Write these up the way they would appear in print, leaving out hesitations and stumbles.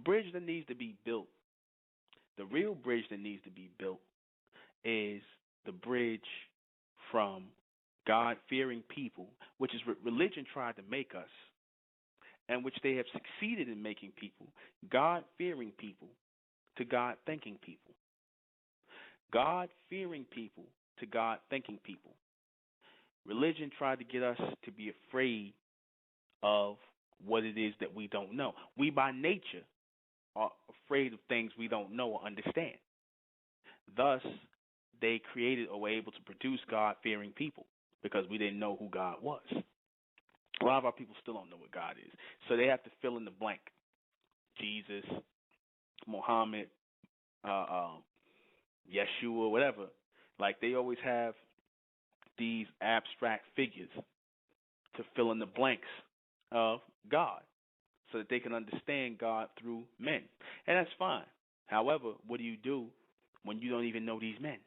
bridge that needs to be built, the real bridge that needs to be built, is the bridge from God fearing people, which is what religion tried to make us, and which they have succeeded in making people, God fearing people, to God thinking people. God fearing people to God thinking people. Religion tried to get us to be afraid of what it is that we don't know. We by nature are afraid of things we don't know or understand. Thus, they created or were able to produce God fearing people because we didn't know who God was. A lot of our people still don't know what God is. So they have to fill in the blank. Jesus, Muhammad, Yeshua, whatever. Like they always have these abstract figures to fill in the blanks of God so that they can understand God through men. And that's fine. However, what do you do when you don't even know these men?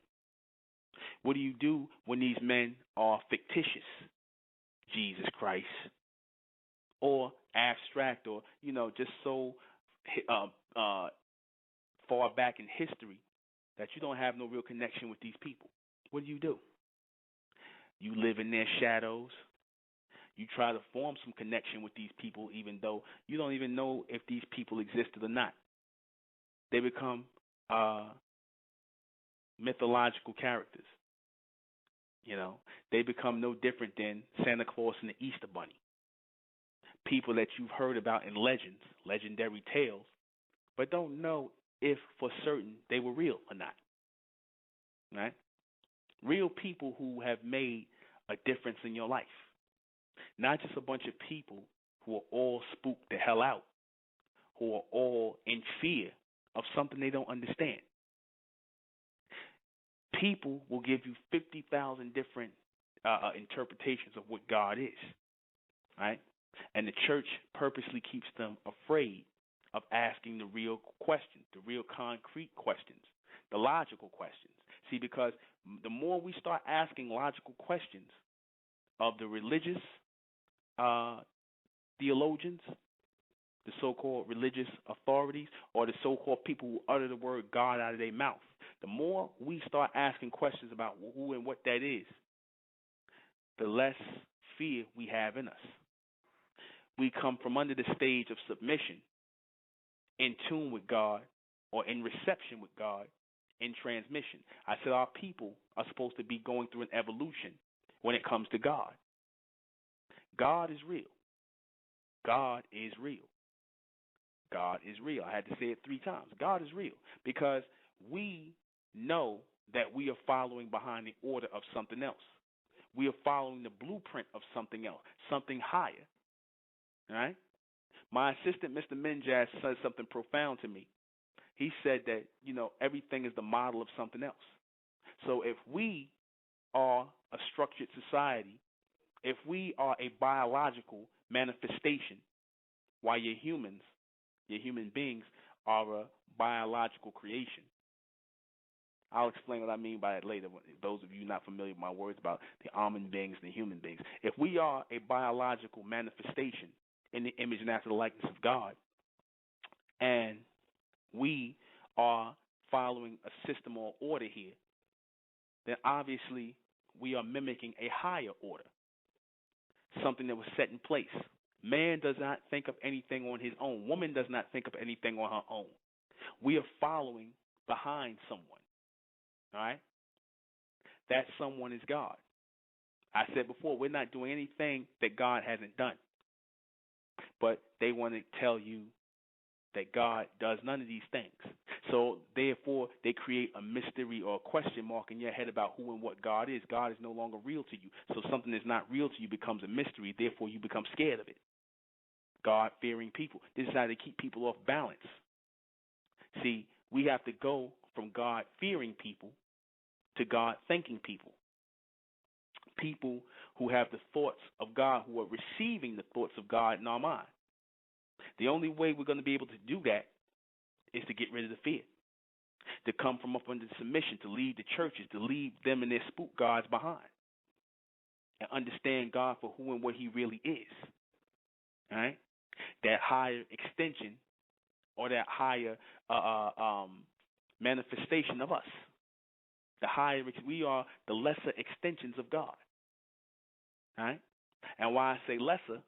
What do you do when these men are fictitious? Jesus Christ. Or abstract, or, just so far back in history that you don't have no real connection with these people. What do? You live in their shadows. You try to form some connection with these people even though you don't even know if these people existed or not. They become mythological characters. They become no different than Santa Claus and the Easter Bunny. People that you've heard about in legends, legendary tales, but don't know if for certain they were real or not. Right? Real people who have made a difference in your life. Not just a bunch of people who are all spooked the hell out, who are all in fear of something they don't understand. People will give you 50,000 different interpretations of what God is, right? And the church purposely keeps them afraid of asking the real questions, the real concrete questions, the logical questions. See, because the more we start asking logical questions of the religious theologians, the so-called religious authorities, or the so-called people who utter the word God out of their mouth, the more we start asking questions about who and what that is, the less fear we have in us. We come from under the stage of submission, in tune with God, or in reception with God, in transmission. I said our people are supposed to be going through an evolution when it comes to God. God is real. God is real. God is real. I had to say it 3 times. God is real because we know that we are following behind the order of something else. We are following the blueprint of something else, something higher. All right? My assistant, Mr. Minjaz, said something profound to me. He said that, everything is the model of something else. So if we are a structured society, if we are a biological manifestation, while your human beings are a biological creation. I'll explain what I mean by that later. Those of you not familiar with my words about the almond beings and the human beings. If we are a biological manifestation in the image and after the likeness of God, and we are following a system or order here, then obviously we are mimicking a higher order, something that was set in place. Man does not think of anything on his own. Woman does not think of anything on her own. We are following behind someone. All right? That someone is God. I said before, we're not doing anything that God hasn't done. But they want to tell you that God does none of these things. So, therefore, they create a mystery or a question mark in your head about who and what God is. God is no longer real to you. So something that's not real to you becomes a mystery. Therefore, you become scared of it. God-fearing people. This is how they keep people off balance. See, we have to go from God-fearing people to God-thinking people. People who have the thoughts of God, who are receiving the thoughts of God in our mind. The only way we're going to be able to do that is to get rid of the fear, to come from up under submission, to leave the churches, to leave them and their spook gods behind, and understand God for who and what he really is. All right? That higher extension or that higher manifestation of us. The higher we are, the lesser extensions of God. All right? And why I say lesser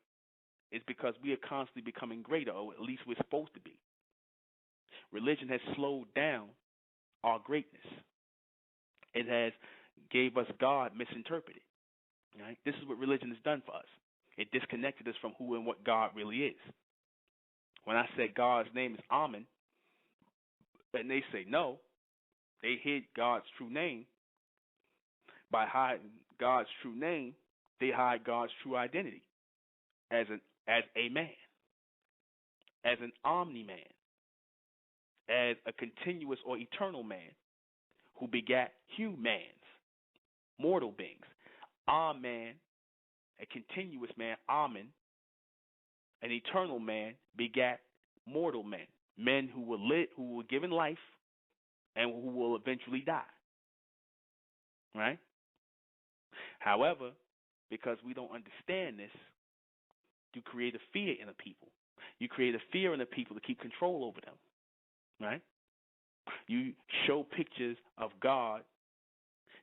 is because we are constantly becoming greater, or at least we're supposed to be. Religion has slowed down our greatness. It has gave us God misinterpreted. Right? This is what religion has done for us. It disconnected us from who and what God really is. When I said God's name is Amen, and they say no, they hid God's true name. By hiding God's true name, they hide God's true identity as a man, as an omni-man, as a continuous or eternal man who begat humans, mortal beings. Amen, a continuous man, Amen, an eternal man, begat mortal men, men who were given life and who will eventually die. Right? However, because we don't understand this, you create a fear in the people. You create a fear in the people to keep control over them. Right? You show pictures of God,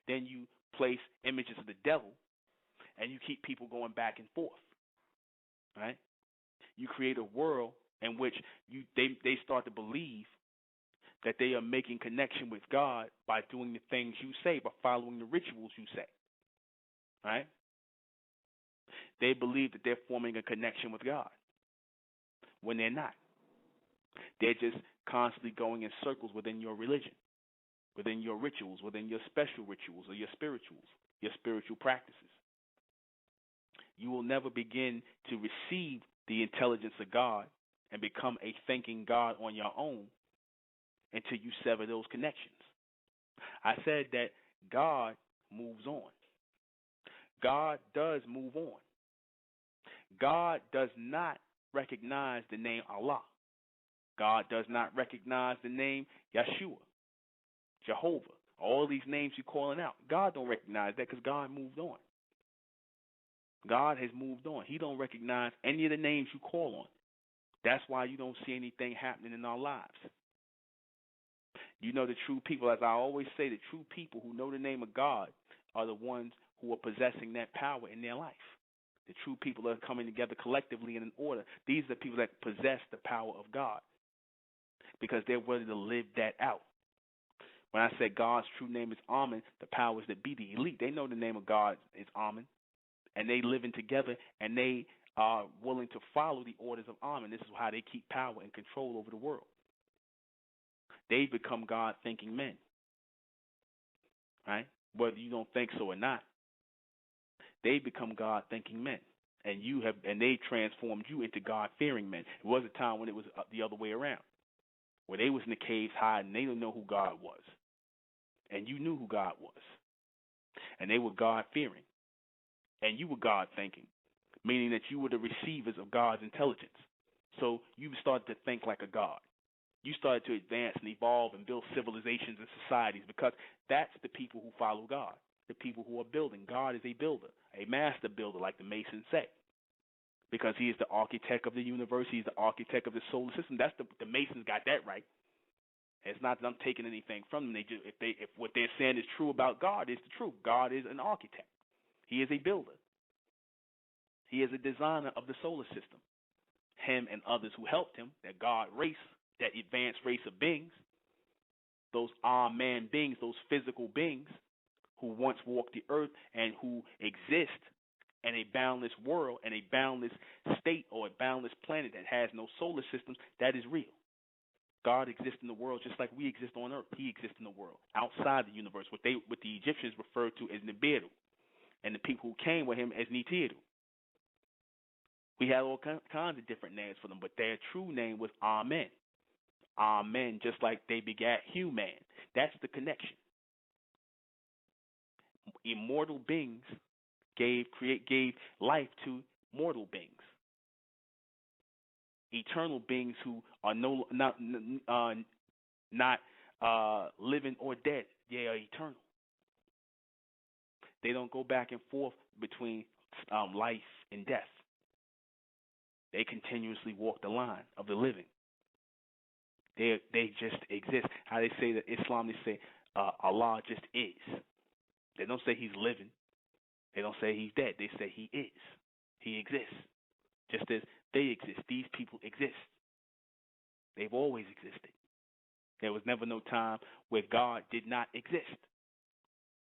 then you place images of the devil, and you keep people going back and forth. Right? You create a world in which they start to believe that they are making connection with God by doing the things you say, by following the rituals you say. Right? They believe that they're forming a connection with God when they're not. They're just constantly going in circles within your religion, within your rituals, within your special rituals or your spiritual practices. You will never begin to receive the intelligence of God and become a thinking God on your own until you sever those connections. I said that God moves on. God does move on. God does not recognize the name Allah. God does not recognize the name Yeshua, Jehovah, all these names you're calling out. God don't recognize that because God moved on. God has moved on. He don't recognize any of the names you call on. That's why you don't see anything happening in our lives. You know, the true people, as I always say, the true people who know the name of God are the ones who are possessing that power in their life. The true people are coming together collectively in an order. These are the people that possess the power of God because they're willing to live that out. When I say God's true name is Amen, the powers that be, the elite, they know the name of God is Amen, and they living together, and they are willing to follow the orders of Amen. This is how they keep power and control over the world. They become God-thinking men, right? Whether you don't think so or not, they become God-thinking men, and they transformed you into God-fearing men. It was a time when it was the other way around, where they was in the caves hiding, they didn't know who God was, and you knew who God was, and they were God-fearing, and you were God-thinking, meaning that you were the receivers of God's intelligence. So you started to think like a God. You started to advance and evolve and build civilizations and societies because that's the people who follow God, the people who are building. God is a builder, a master builder, like the Masons say, because he is the architect of the universe. He's the architect of the solar system. That's the Masons got that right. It's not that I'm taking anything from them. If what they're saying is true about God, it's the truth. God is an architect. He is a builder. He is a designer of the solar system. Him and others who helped him, that God race, that advanced race of beings, those man beings, those physical beings who once walked the earth and who exist in a boundless world and a boundless state or a boundless planet that has no solar systems, that is real. God exists in the world just like we exist on earth. He exists in the world, outside the universe, what the Egyptians referred to as Nibiru, and the people who came with him as Nitiru. We had all kinds of different names for them, but their true name was Amen. Amen, just like they begat human. That's the connection. Immortal beings gave life to mortal beings. Eternal beings who are not living or dead. They are eternal. They don't go back and forth between life and death. They continuously walk the line of the living. They just exist. How they say that Islam, they say Allah just is. They don't say he's living. They don't say he's dead. They say he is. He exists. Just as they exist. These people exist. They've always existed. There was never no time where God did not exist.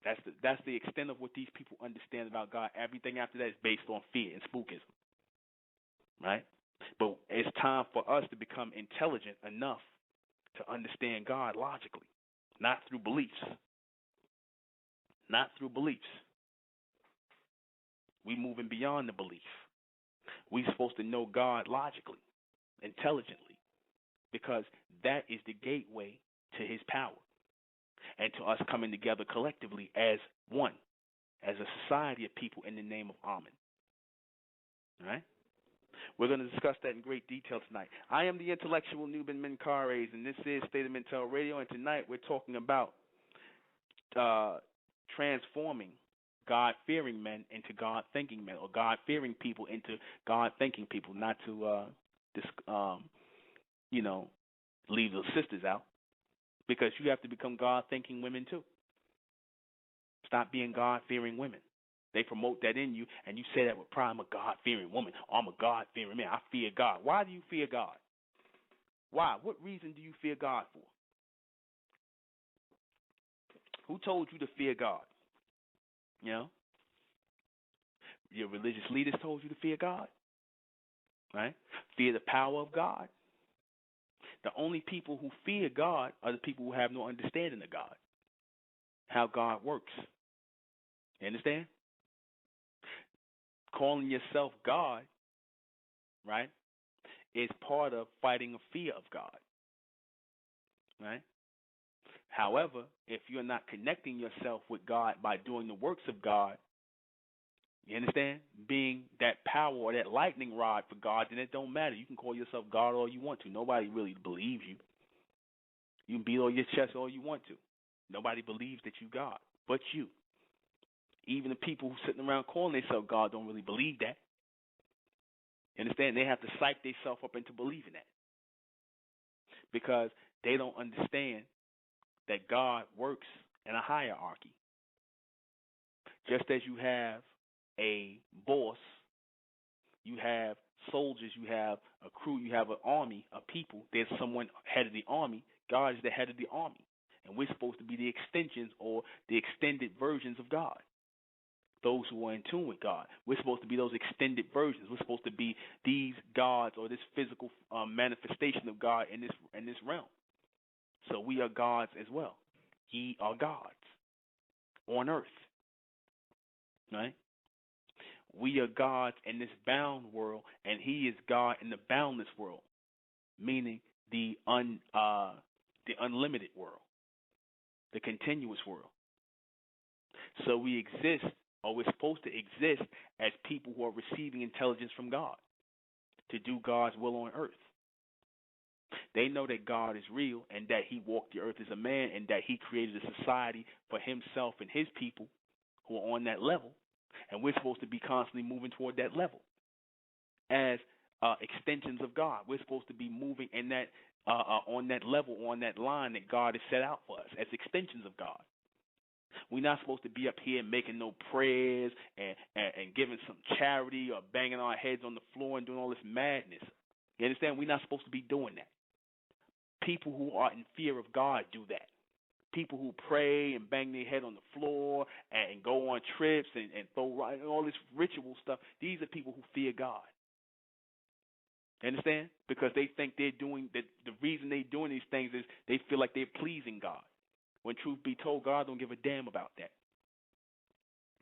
That's the extent of what these people understand about God. Everything after that is based on fear and spookism. Right? But it's time for us to become intelligent enough to understand God logically, not through beliefs. Not through beliefs. We moving beyond the belief. We're supposed to know God logically, intelligently, because that is the gateway to his power and to us coming together collectively as one, as a society of people in the name of Amen. All right? We're going to discuss that in great detail tonight. I am the intellectual Nuben Menkarayzz, and this is State of Mental Radio, and tonight we're talking about transforming God-fearing men into God-thinking men, or God-fearing people into God-thinking people, not to leave the sisters out, because you have to become God-thinking women too. Stop being God-fearing women. They promote that in you, and you say that with pride. I'm a God-fearing woman. I'm a God-fearing man. I fear God. Why do you fear God? Why? What reason do you fear God for? Who told you to fear God? You know? Your religious leaders told you to fear God, right? Fear the power of God. The only people who fear God are the people who have no understanding of God, how God works. You understand? Calling yourself God, right, is part of fighting a fear of God, right? However, if you're not connecting yourself with God by doing the works of God, you understand, being that power or that lightning rod for God, then it don't matter. You can call yourself God all you want to. Nobody really believes you. You can beat on your chest all you want to. Nobody believes that you God but you. Even the people who sitting around calling themselves God don't really believe that. You understand? They have to psych themselves up into believing that, because they don't understand that God works in a hierarchy. Just as you have a boss, you have soldiers, you have a crew, you have an army of people. There's someone head of the army. God is the head of the army. And we're supposed to be the extensions or the extended versions of God. Those who are in tune with God. We're supposed to be those extended versions. We're supposed to be these gods or this physical manifestation of God in this realm. So we are gods as well. Ye are gods on earth. Right? We are gods in this bound world, and he is God in the boundless world, meaning the unlimited world, the continuous world. So we exist, or we're supposed to exist, as people who are receiving intelligence from God to do God's will on earth. They know that God is real and that he walked the earth as a man and that he created a society for himself and his people who are on that level. And we're supposed to be constantly moving toward that level as extensions of God. We're supposed to be moving in that on that level, on that line that God has set out for us as extensions of God. We're not supposed to be up here making no prayers and giving some charity or banging our heads on the floor and doing all this madness. You understand? We're not supposed to be doing that. People who are in fear of God do that. People who pray and bang their head on the floor and go on trips and throw all this ritual stuff, these are people who fear God. You understand? Because they think they're doing that. The reason they're doing these things is they feel like they're pleasing God. When truth be told, God don't give a damn about that.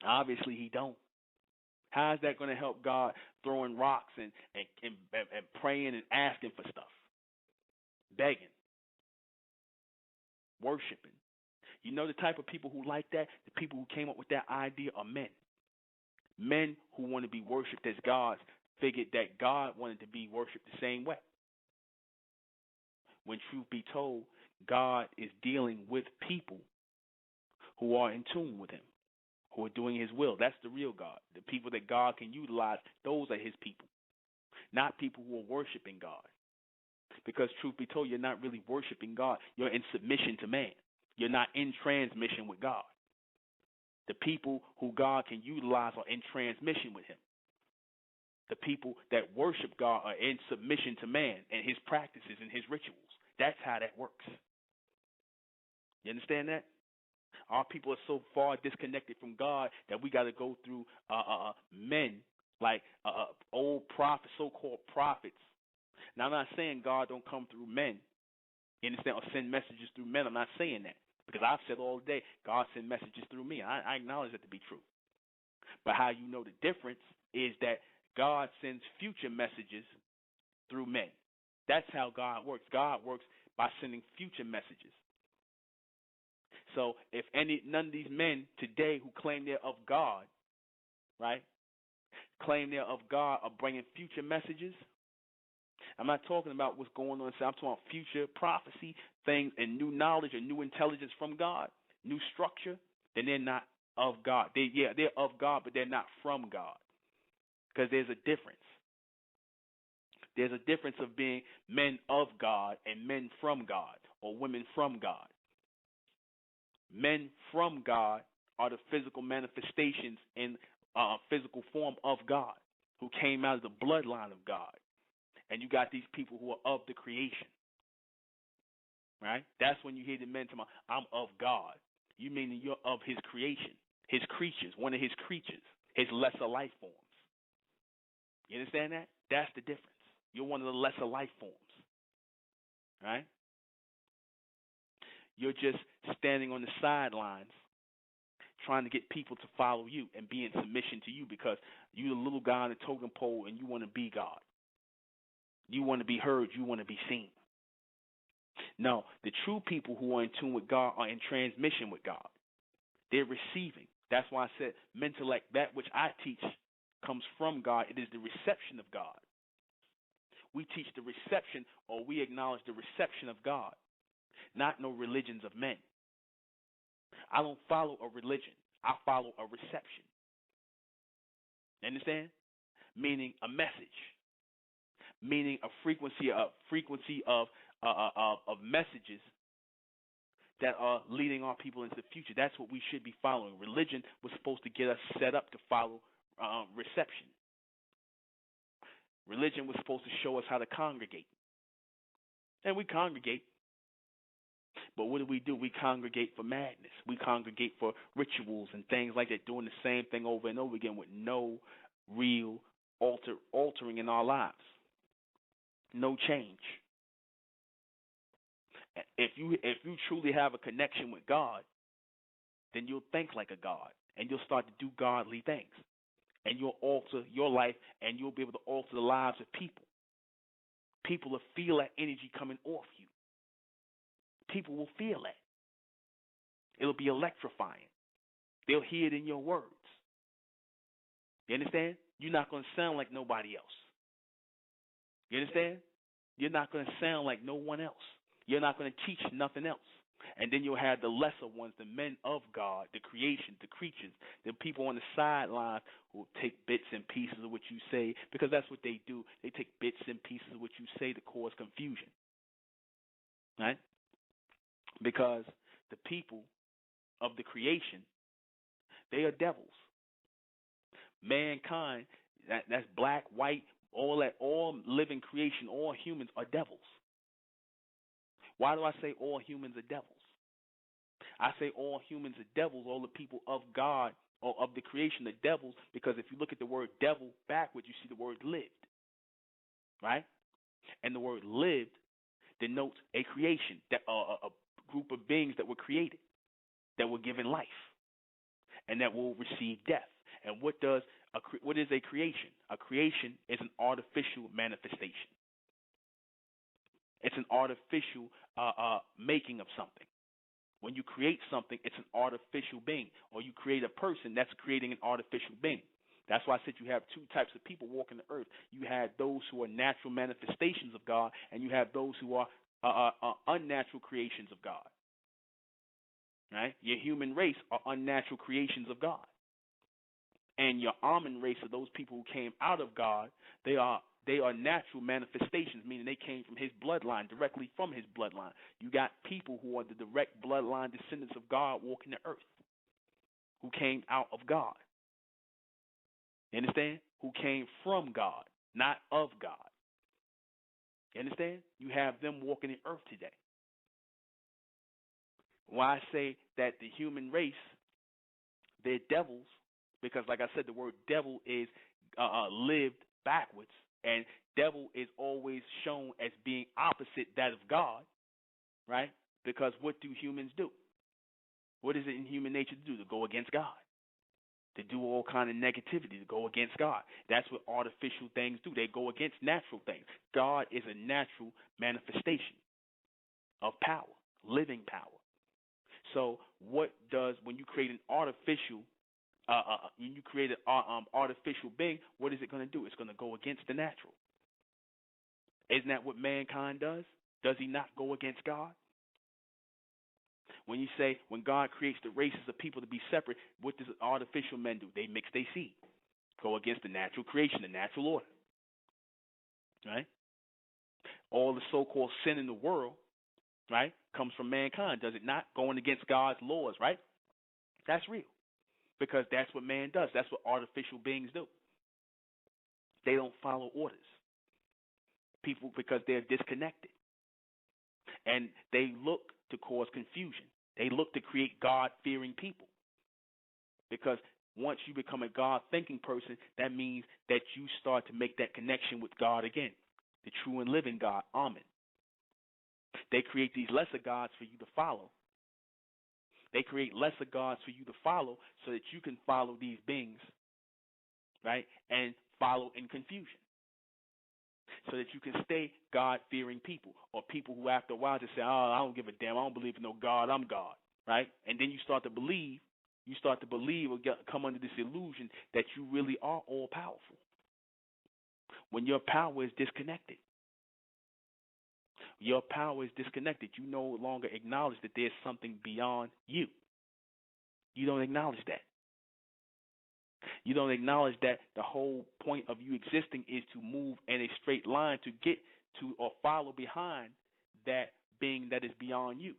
Obviously, he don't. How is that going to help God throwing rocks and praying and asking for stuff? Begging. Worshiping. You know the type of people who like that? The people who came up with that idea are men. Men who want to be worshipped as gods figured that God wanted to be worshipped the same way. When truth be told, God is dealing with people who are in tune with him, who are doing his will. That's the real God. The people that God can utilize, those are his people. Not people who are worshiping God. Because truth be told, you're not really worshiping God. You're in submission to man. You're not in transmission with God. The people who God can utilize are in transmission with him. The people that worship God are in submission to man and his practices and his rituals. That's how that works. You understand that? Our people are so far disconnected from God that we got to go through men like old prophets, so-called prophets. Now, I'm not saying God don't come through men, you understand, or send messages through men. I'm not saying that, because I've said all day, God sent messages through me. I acknowledge that to be true. But how you know the difference is that God sends future messages through men. That's how God works. God works by sending future messages. So if none of these men today who claim they're of God, right, claim they're of God, are bringing future messages, I'm not talking about what's going on. So I'm talking about future prophecy, things, and new knowledge and new intelligence from God, new structure, then they're not of God. They're of God, but they're not from God. Because there's a difference. There's a difference of being men of God and men from God, or women from God. Men from God are the physical manifestations in physical form of God, who came out of the bloodline of God. And you got these people who are of the creation, right? That's when you hear the men talking about, I'm of God. You mean you're of his creation, his creatures, one of his creatures, his lesser life forms. You understand that? That's the difference. You're one of the lesser life forms, right? You're just standing on the sidelines trying to get people to follow you and be in submission to you, because you're the little guy on the totem pole and you want to be God. You want to be heard. You want to be seen. No, the true people who are in tune with God are in transmission with God. They're receiving. That's why I said mentellect, that which I teach, comes from God. It is the reception of God. We teach the reception, or we acknowledge the reception of God, not no religions of men. I don't follow a religion. I follow a reception. Understand? Meaning a message. Meaning a frequency of messages that are leading our people into the future. That's what we should be following. Religion was supposed to get us set up to follow reception. Religion was supposed to show us how to congregate. And we congregate. But what do? We congregate for madness. We congregate for rituals and things like that, doing the same thing over and over again with no real altering in our lives. No change. If you truly have a connection with God, then you'll think like a God, and you'll start to do godly things, and you'll alter your life, and you'll be able to alter the lives of people. People will feel that energy coming off you. People will feel that. It'll be electrifying. They'll hear it in your words. You understand? You're not going to sound like nobody else. You understand? You're not going to sound like no one else. You're not going to teach nothing else. And then you'll have the lesser ones, the men of God, the creation, the creatures, the people on the sidelines who take bits and pieces of what you say, because that's what they do. They take bits and pieces of what you say to cause confusion. Right? Because the people of the creation, they are devils. Mankind, that's black, white, all living creation, all humans are devils. Why do I say all humans are devils? I say all humans are devils, all the people of God or of the creation are devils, because if you look at the word devil backwards, you see the word lived, right? And the word lived denotes a creation, that a group of beings that were created, that were given life, and that will receive death. And what is a creation? A creation is an artificial manifestation. It's an artificial making of something. When you create something, it's an artificial being. Or you create a person, that's creating an artificial being. That's why I said you have two types of people walking the earth. You have those who are natural manifestations of God, and you have those who are unnatural creations of God. Right? Your human race are unnatural creations of God. And your Amen race are those people who came out of God. They are they are natural manifestations, meaning they came from his bloodline, directly from his bloodline. You got people who are the direct bloodline descendants of God walking the earth, who came out of God. You understand? Who came from God, not of God. You understand? You have them walking the earth today. Why I say that the human race, they're devils, because like I said, the word devil is lived backwards, and devil is always shown as being opposite that of God, right? Because what do humans do? What is it in human nature to do? To go against God, to do all kind of negativity, to go against God. That's what artificial things do. They go against natural things. God is a natural manifestation of power, living power. So what does, when you create an artificial when you create an artificial being, what is it going to do? It's going to go against the natural. Isn't that what mankind does? Does he not go against God? When you say, when God creates the races of people to be separate, what does artificial men do? They mix their seed. Go against the natural creation, the natural order. Right? All the so-called sin in the world, right, comes from mankind, does it not? Going against God's laws, right? That's real. Because that's what man does. That's what artificial beings do. They don't follow orders. People, because they're disconnected. And they look to cause confusion. They look to create God-fearing people. Because once you become a God-thinking person, that means that you start to make that connection with God again, the true and living God, Amen. They create these lesser gods for you to follow. They create lesser gods for you to follow so that you can follow these beings, right, and follow in confusion. So that you can stay God-fearing people, or people who after a while just say, oh, I don't give a damn, I don't believe in no God, I'm God, right? And then you start to believe or come under this illusion that you really are all-powerful when your power is disconnected. Your power is disconnected. You no longer acknowledge that there's something beyond you. You don't acknowledge that. You don't acknowledge that the whole point of you existing is to move in a straight line to get to or follow behind that being that is beyond you.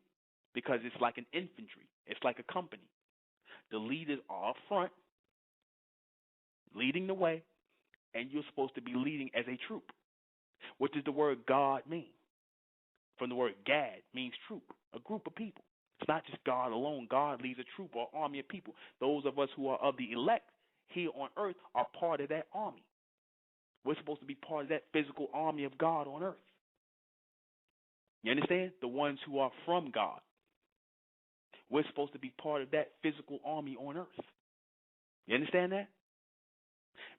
Because it's like an infantry. It's like a company. The leaders are up front, leading the way, and you're supposed to be leading as a troop. What does the word God mean? From the word Gad, means troop, a group of people. It's not just God alone. God leads a troop or army of people. Those of us who are of the elect here on earth are part of that army. We're supposed to be part of that physical army of God on earth. You understand? The ones who are from God. We're supposed to be part of that physical army on earth. You understand that?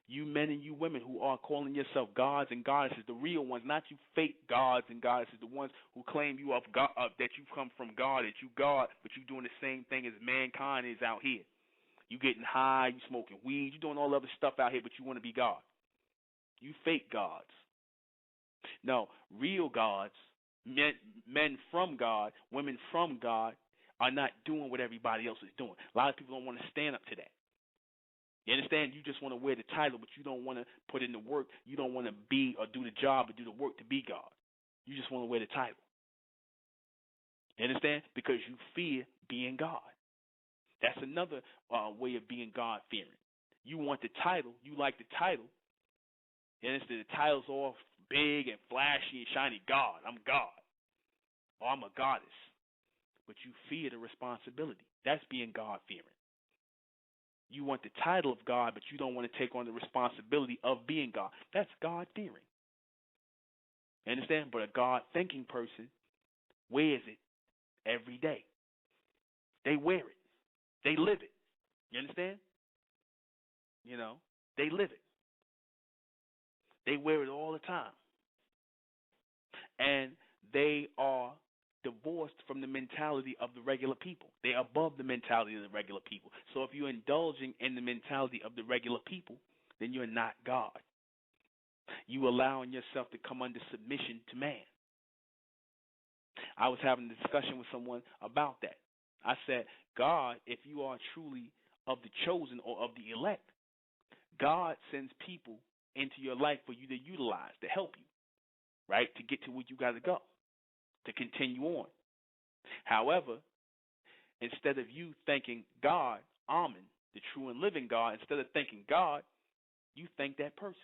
You men and you women who are calling yourself gods and goddesses, the real ones, not you fake gods and goddesses, the ones who claim you of God, that you come from God, that you God, but you doing the same thing as mankind is out here. You getting high, you smoking weed, you doing all other stuff out here, but you want to be God. You fake gods. No, real gods, men from God, women from God, are not doing what everybody else is doing. A lot of people don't want to stand up to that. You understand? You just want to wear the title, but you don't want to put in the work. You don't want to be or do the job or do the work to be God. You just want to wear the title. You understand? Because you fear being God. That's another way of being God-fearing. You want the title. You like the title. You understand? The title's all big and flashy and shiny. God. I'm God. Or I'm a goddess. But you fear the responsibility. That's being God-fearing. You want the title of God, but you don't want to take on the responsibility of being God. That's God-fearing. You understand? But a God-thinking person wears it every day. They wear it. They live it. You understand? You know, they live it. They wear it all the time. And they are divorced from the mentality of the regular people. They're above the mentality of the regular people. So if you're indulging in the mentality of the regular people, then you're not God. You allowing yourself to come under submission to man. I was having a discussion with someone about that. I said, God, if you are truly of the chosen or of the elect, God sends people into your life for you to utilize, to help you, right, to get to where you got to go, to continue on. However, instead of you thanking God, Amen, the true and living God, instead of thanking God, you thank that person.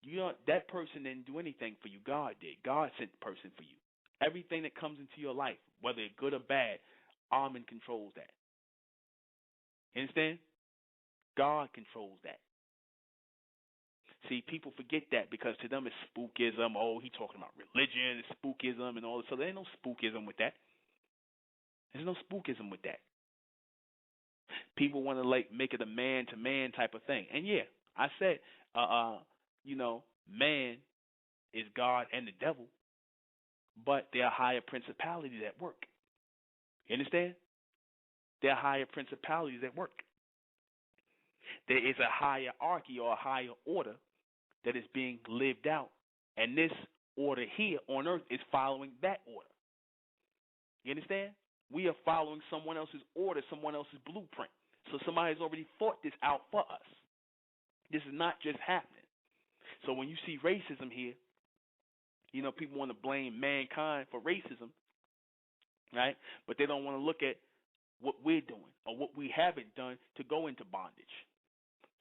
You know, that person didn't do anything for you. God did. God sent the person for you. Everything that comes into your life, whether it's good or bad, Amen controls that. You understand? God controls that. See, people forget that because to them it's spookism. Oh, he talking about religion, it's spookism, and all this. So there ain't no spookism with that. There's no spookism with that. People want to make it a man-to-man type of thing. And yeah, I said, man is God and the devil, but there are higher principalities at work. You understand? There are higher principalities at work. There is a hierarchy or a higher order that is being lived out, and this order here on earth is following that order. You understand? We are following someone else's order, someone else's blueprint. So somebody's already thought this out for us. This is not just happening. So when you see racism here, people want to blame mankind for racism, right? But they don't want to look at what we're doing or what we haven't done to go into bondage.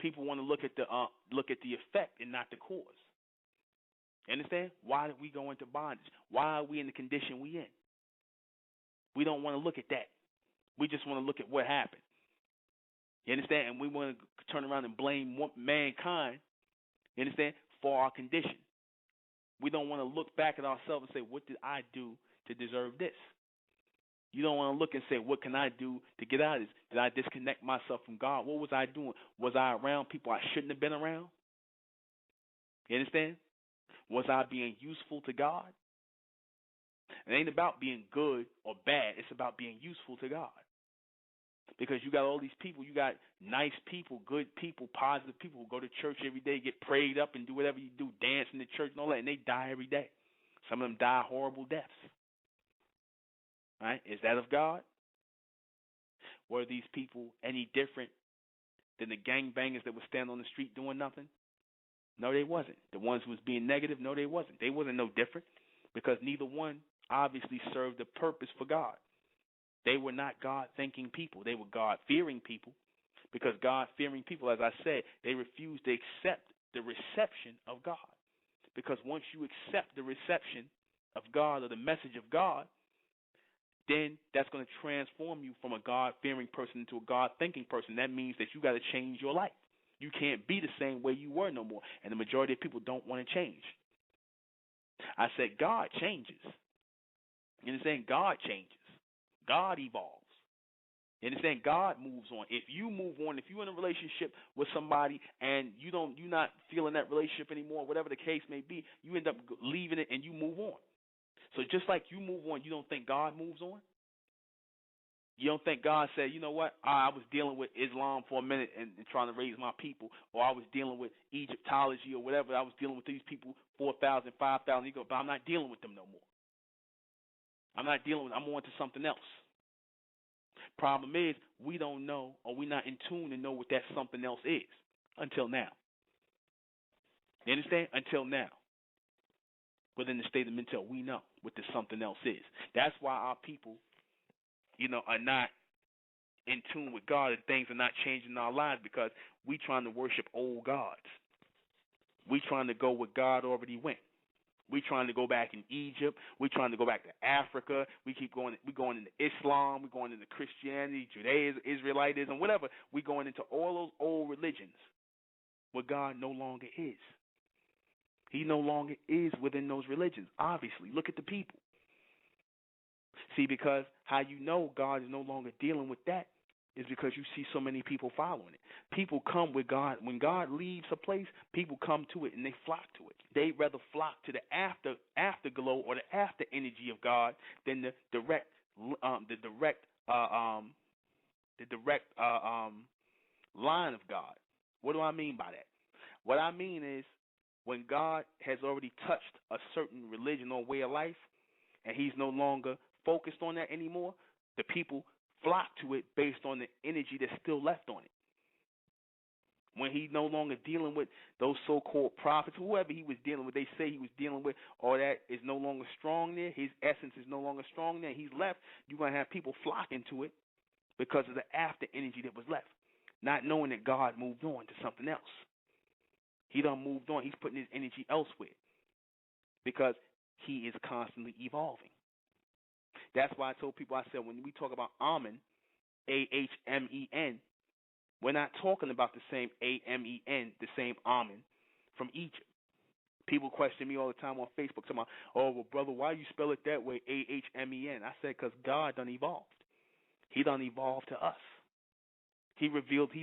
People want to look at the effect and not the cause. You understand? Why did we go into bondage? Why are we in the condition we in? We don't want to look at that. We just want to look at what happened. You understand? And we want to turn around and blame mankind, you understand, for our condition. We don't want to look back at ourselves and say, what did I do to deserve this? You don't want to look and say, what can I do to get out of this? Did I disconnect myself from God? What was I doing? Was I around people I shouldn't have been around? You understand? Was I being useful to God? It ain't about being good or bad. It's about being useful to God. Because you got all these people. You got nice people, good people, positive people who go to church every day, get prayed up and do whatever you do, dance in the church and all that, and they die every day. Some of them die horrible deaths. Right? Is that of God? Were these people any different than the gangbangers that would stand on the street doing nothing? No, they wasn't. The ones who was being negative, no, they wasn't. They wasn't no different because neither one obviously served the purpose for God. They were not God-thinking people. They were God-fearing people because God-fearing people, as I said, they refused to accept the reception of God. Because once you accept the reception of God or the message of God, then that's going to transform you from a God-fearing person into a God-thinking person. That means that you got to change your life. You can't be the same way you were no more. And the majority of people don't want to change. I said God changes. You understand? God changes. God evolves. You understand? God moves on. If you move on, if you're in a relationship with somebody and you're not feeling that relationship anymore, whatever the case may be, you end up leaving it and you move on. So just like you move on, you don't think God moves on? You don't think God said, you know what, I was dealing with Islam for a minute and trying to raise my people, or I was dealing with Egyptology or whatever. I was dealing with these people 4,000, 5,000 years ago, but I'm not dealing with them no more. I'm on to something else. Problem is, we don't know, or we're not in tune to know what that something else is until now. You understand? Until now. Within the state of mental, we know what this something else is. That's why our people, are not in tune with God and things are not changing in our lives because we trying to worship old gods. We trying to go where God already went. We trying to go back in Egypt. We trying to go back to Africa. We keep going. We going into Islam. We going into Christianity, Judaism, Israelitism, whatever. We going into all those old religions where God no longer is. He no longer is within those religions. Obviously, look at the people. See, because how you know God is no longer dealing with that is because you see so many people following it. People come with God. When God leaves a place, people come to it and they flock to it. They rather flock to the afterglow or the after energy of God than the direct line of God. What do I mean by that? What I mean is when God has already touched a certain religion or way of life and he's no longer focused on that anymore, the people flock to it based on the energy that's still left on it. When he no longer dealing with those so-called prophets, whoever he was dealing with, they say he was dealing with, all that is no longer strong there. His essence is no longer strong there. He's left. You're going to have people flocking to it because of the after energy that was left, not knowing that God moved on to something else. He done moved on. He's putting his energy elsewhere because he is constantly evolving. That's why I told people, I said, when we talk about Amen, Ahmen, we're not talking about the same Amen, the same Amen from Egypt. People question me all the time on Facebook, talking about, oh, well, brother, why you spell it that way, Ahmen? I said, because God done evolved. He done evolved to us. He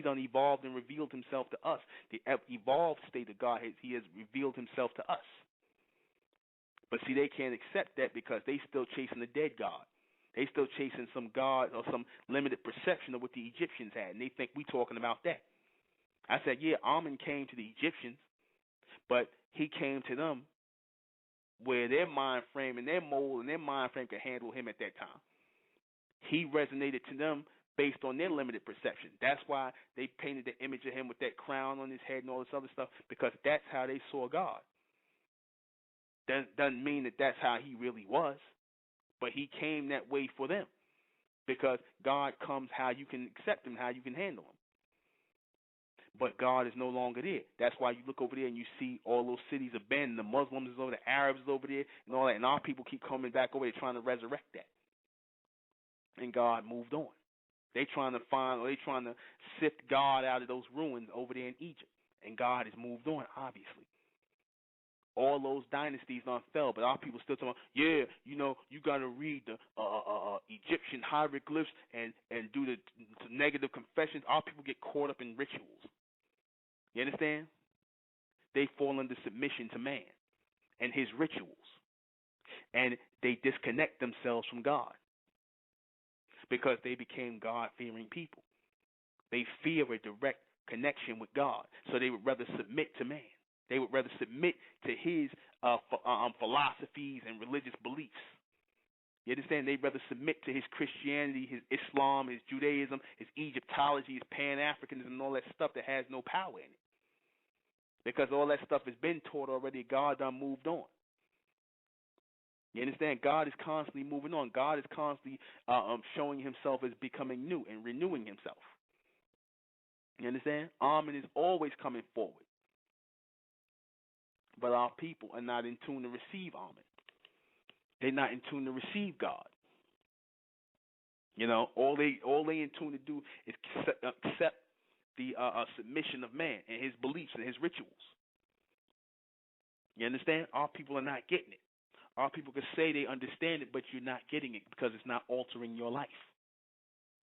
done evolved and revealed himself to us. The evolved state of God, he has revealed himself to us. But see, they can't accept that because they still chasing the dead God. They still chasing some God or some limited perception of what the Egyptians had, and they think we talking about that. I said, yeah, Amen came to the Egyptians, but he came to them where their mind frame and their mold and their mind frame could handle him at that time. He resonated to them based on their limited perception. That's why they painted the image of him with that crown on his head and all this other stuff, because that's how they saw God. Doesn't mean that that's how he really was, but he came that way for them, because God comes how you can accept him, how you can handle him. But God is no longer there. That's why you look over there and you see all those cities abandoned. The Muslims is over there, the Arabs is over there, and all that. And our people keep coming back over there trying to resurrect that. And God moved on. They trying to sift God out of those ruins over there in Egypt. And God has moved on, obviously. All those dynasties done fell, but our people still talking, yeah, you got to read the Egyptian hieroglyphs and do the negative confessions. Our people get caught up in rituals. You understand? They fall under submission to man and his rituals, and they disconnect themselves from God because they became God-fearing people. They fear a direct connection with God, so they would rather submit to man. They would rather submit to his philosophies and religious beliefs. You understand? They'd rather submit to his Christianity, his Islam, his Judaism, his Egyptology, his Pan-Africanism, and all that stuff that has no power in it. Because all that stuff has been taught already. God done moved on. You understand? God is constantly moving on. God is constantly showing himself as becoming new and renewing himself. You understand? Amen is always coming forward. But our people are not in tune to receive Amen. They're not in tune to receive God. All they in tune to do is accept the submission of man and his beliefs and his rituals. You understand? Our people are not getting it. Our people can say they understand it, but you're not getting it because it's not altering your life.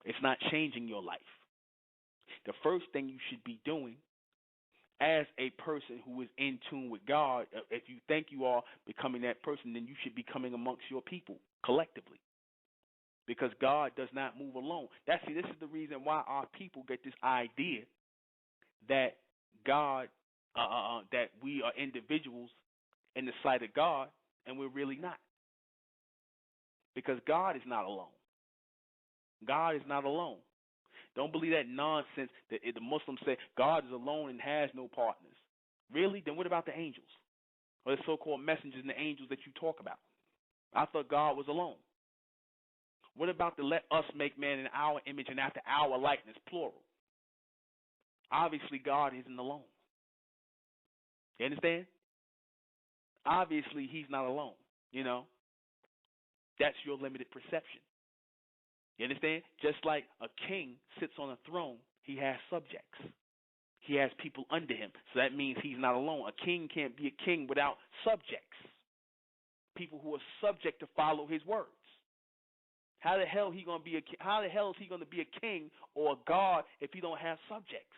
It's not changing your life. The first thing you should be doing as a person who is in tune with God, if you think you are becoming that person, then you should be coming amongst your people collectively. Because God does not move alone. This is the reason why our people get this idea that God, that we are individuals in the sight of God, and we're really not. Because God is not alone. God is not alone. Don't believe that nonsense that the Muslims say God is alone and has no partners. Really? Then what about the angels? Or the so-called messengers and the angels that you talk about? I thought God was alone. What about the let us make man in our image and after our likeness, plural? Obviously, God isn't alone. You understand? Obviously, he's not alone. That's your limited perception. You understand? Just like a king sits on a throne, he has subjects. He has people under him. So that means he's not alone. A king can't be a king without subjects. People who are subject to follow his words. How the hell is he going to be a king or a god if he don't have subjects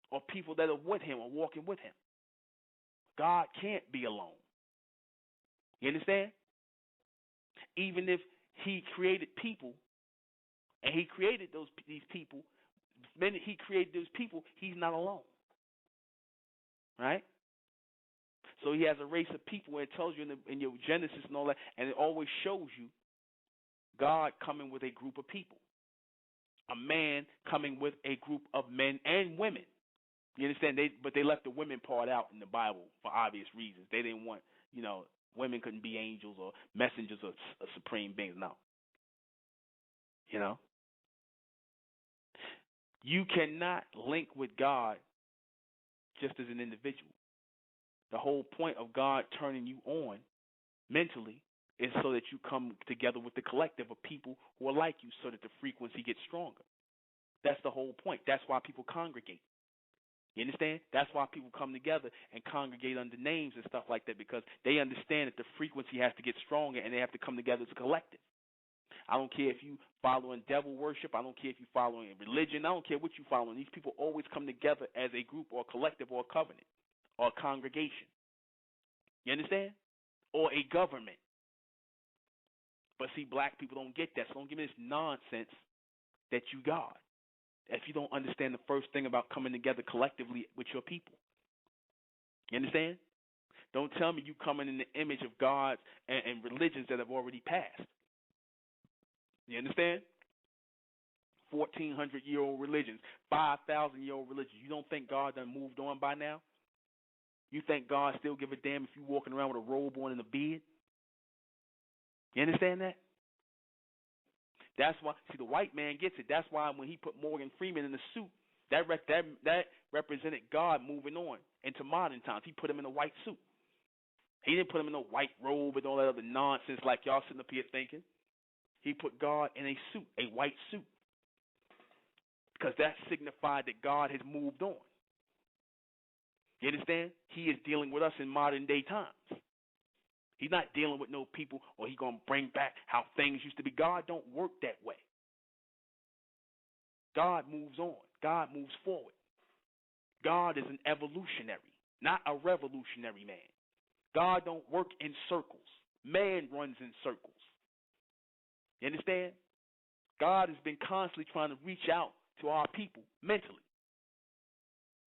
or people that are with him or walking with him? God can't be alone. You understand? Even if he created people and he created these people, when he created those people, he's not alone. Right? So he has a race of people, and it tells you in your Genesis and all that, and it always shows you God coming with a group of people. A man coming with a group of men and women. You understand? But they left the women part out in the Bible for obvious reasons. They didn't want, women couldn't be angels or messengers of supreme beings. No. You cannot link with God just as an individual. The whole point of God turning you on mentally is so that you come together with the collective of people who are like you so that the frequency gets stronger. That's the whole point. That's why people congregate. You understand? That's why people come together and congregate under names and stuff like that, because they understand that the frequency has to get stronger and they have to come together as a collective. I don't care if you following devil worship. I don't care if you following religion. I don't care what you following. These people always come together as a group or a collective or a covenant or a congregation. You understand? Or a government. But see, black people don't get that. So don't give me this nonsense that you God if you don't understand the first thing about coming together collectively with your people. You understand? Don't tell me you coming in the image of gods and religions that have already passed. You understand? 1,400-year-old religions, 5,000-year-old religions. You don't think God done moved on by now? You think God still give a damn if you walking around with a robe on and a beard? You understand that? That's why, see, the white man gets it. That's why when he put Morgan Freeman in the suit, that represented God moving on into modern times. He put him in a white suit. He didn't put him in a white robe and all that other nonsense like y'all sitting up here thinking. He put God in a suit, a white suit, because that signified that God has moved on. You understand? He is dealing with us in modern day times. He's not dealing with no people or he's going to bring back how things used to be. God don't work that way. God moves on. God moves forward. God is an evolutionary, not a revolutionary man. God don't work in circles. Man runs in circles. You understand? God has been constantly trying to reach out to our people mentally.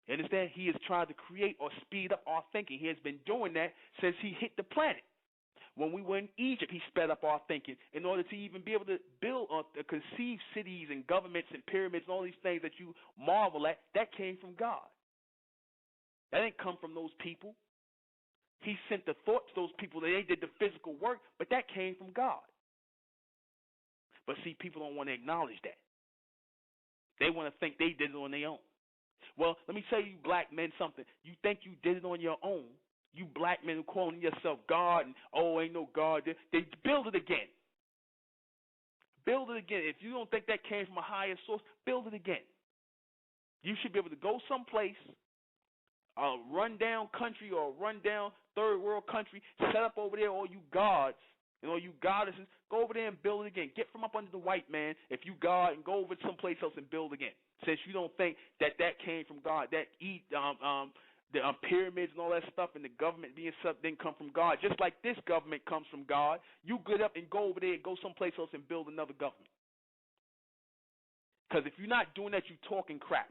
You understand? He has tried to create or speed up our thinking. He has been doing that since he hit the planet. When we were in Egypt, he sped up our thinking in order to even be able to build or conceive cities and governments and pyramids and all these things that you marvel at. That came from God. That didn't come from those people. He sent the thought to those people that they did the physical work, but that came from God. But see, people don't want to acknowledge that. They want to think they did it on their own. Well, let me tell you black men something. You think you did it on your own. You black men who calling yourself God and, oh, ain't no God there. Then build it again. Build it again. If you don't think that came from a higher source, build it again. You should be able to go someplace, a rundown country or a rundown third world country, set up over there all you gods and all you goddesses, go over there and build it again. Get from up under the white man if you God and go over to someplace else and build again. Since you don't think that came from God, that the pyramids and all that stuff and the government being set up didn't come from God. Just like this government comes from God, you get up and go over there and go someplace else and build another government. Because if you're not doing that, you're talking crap.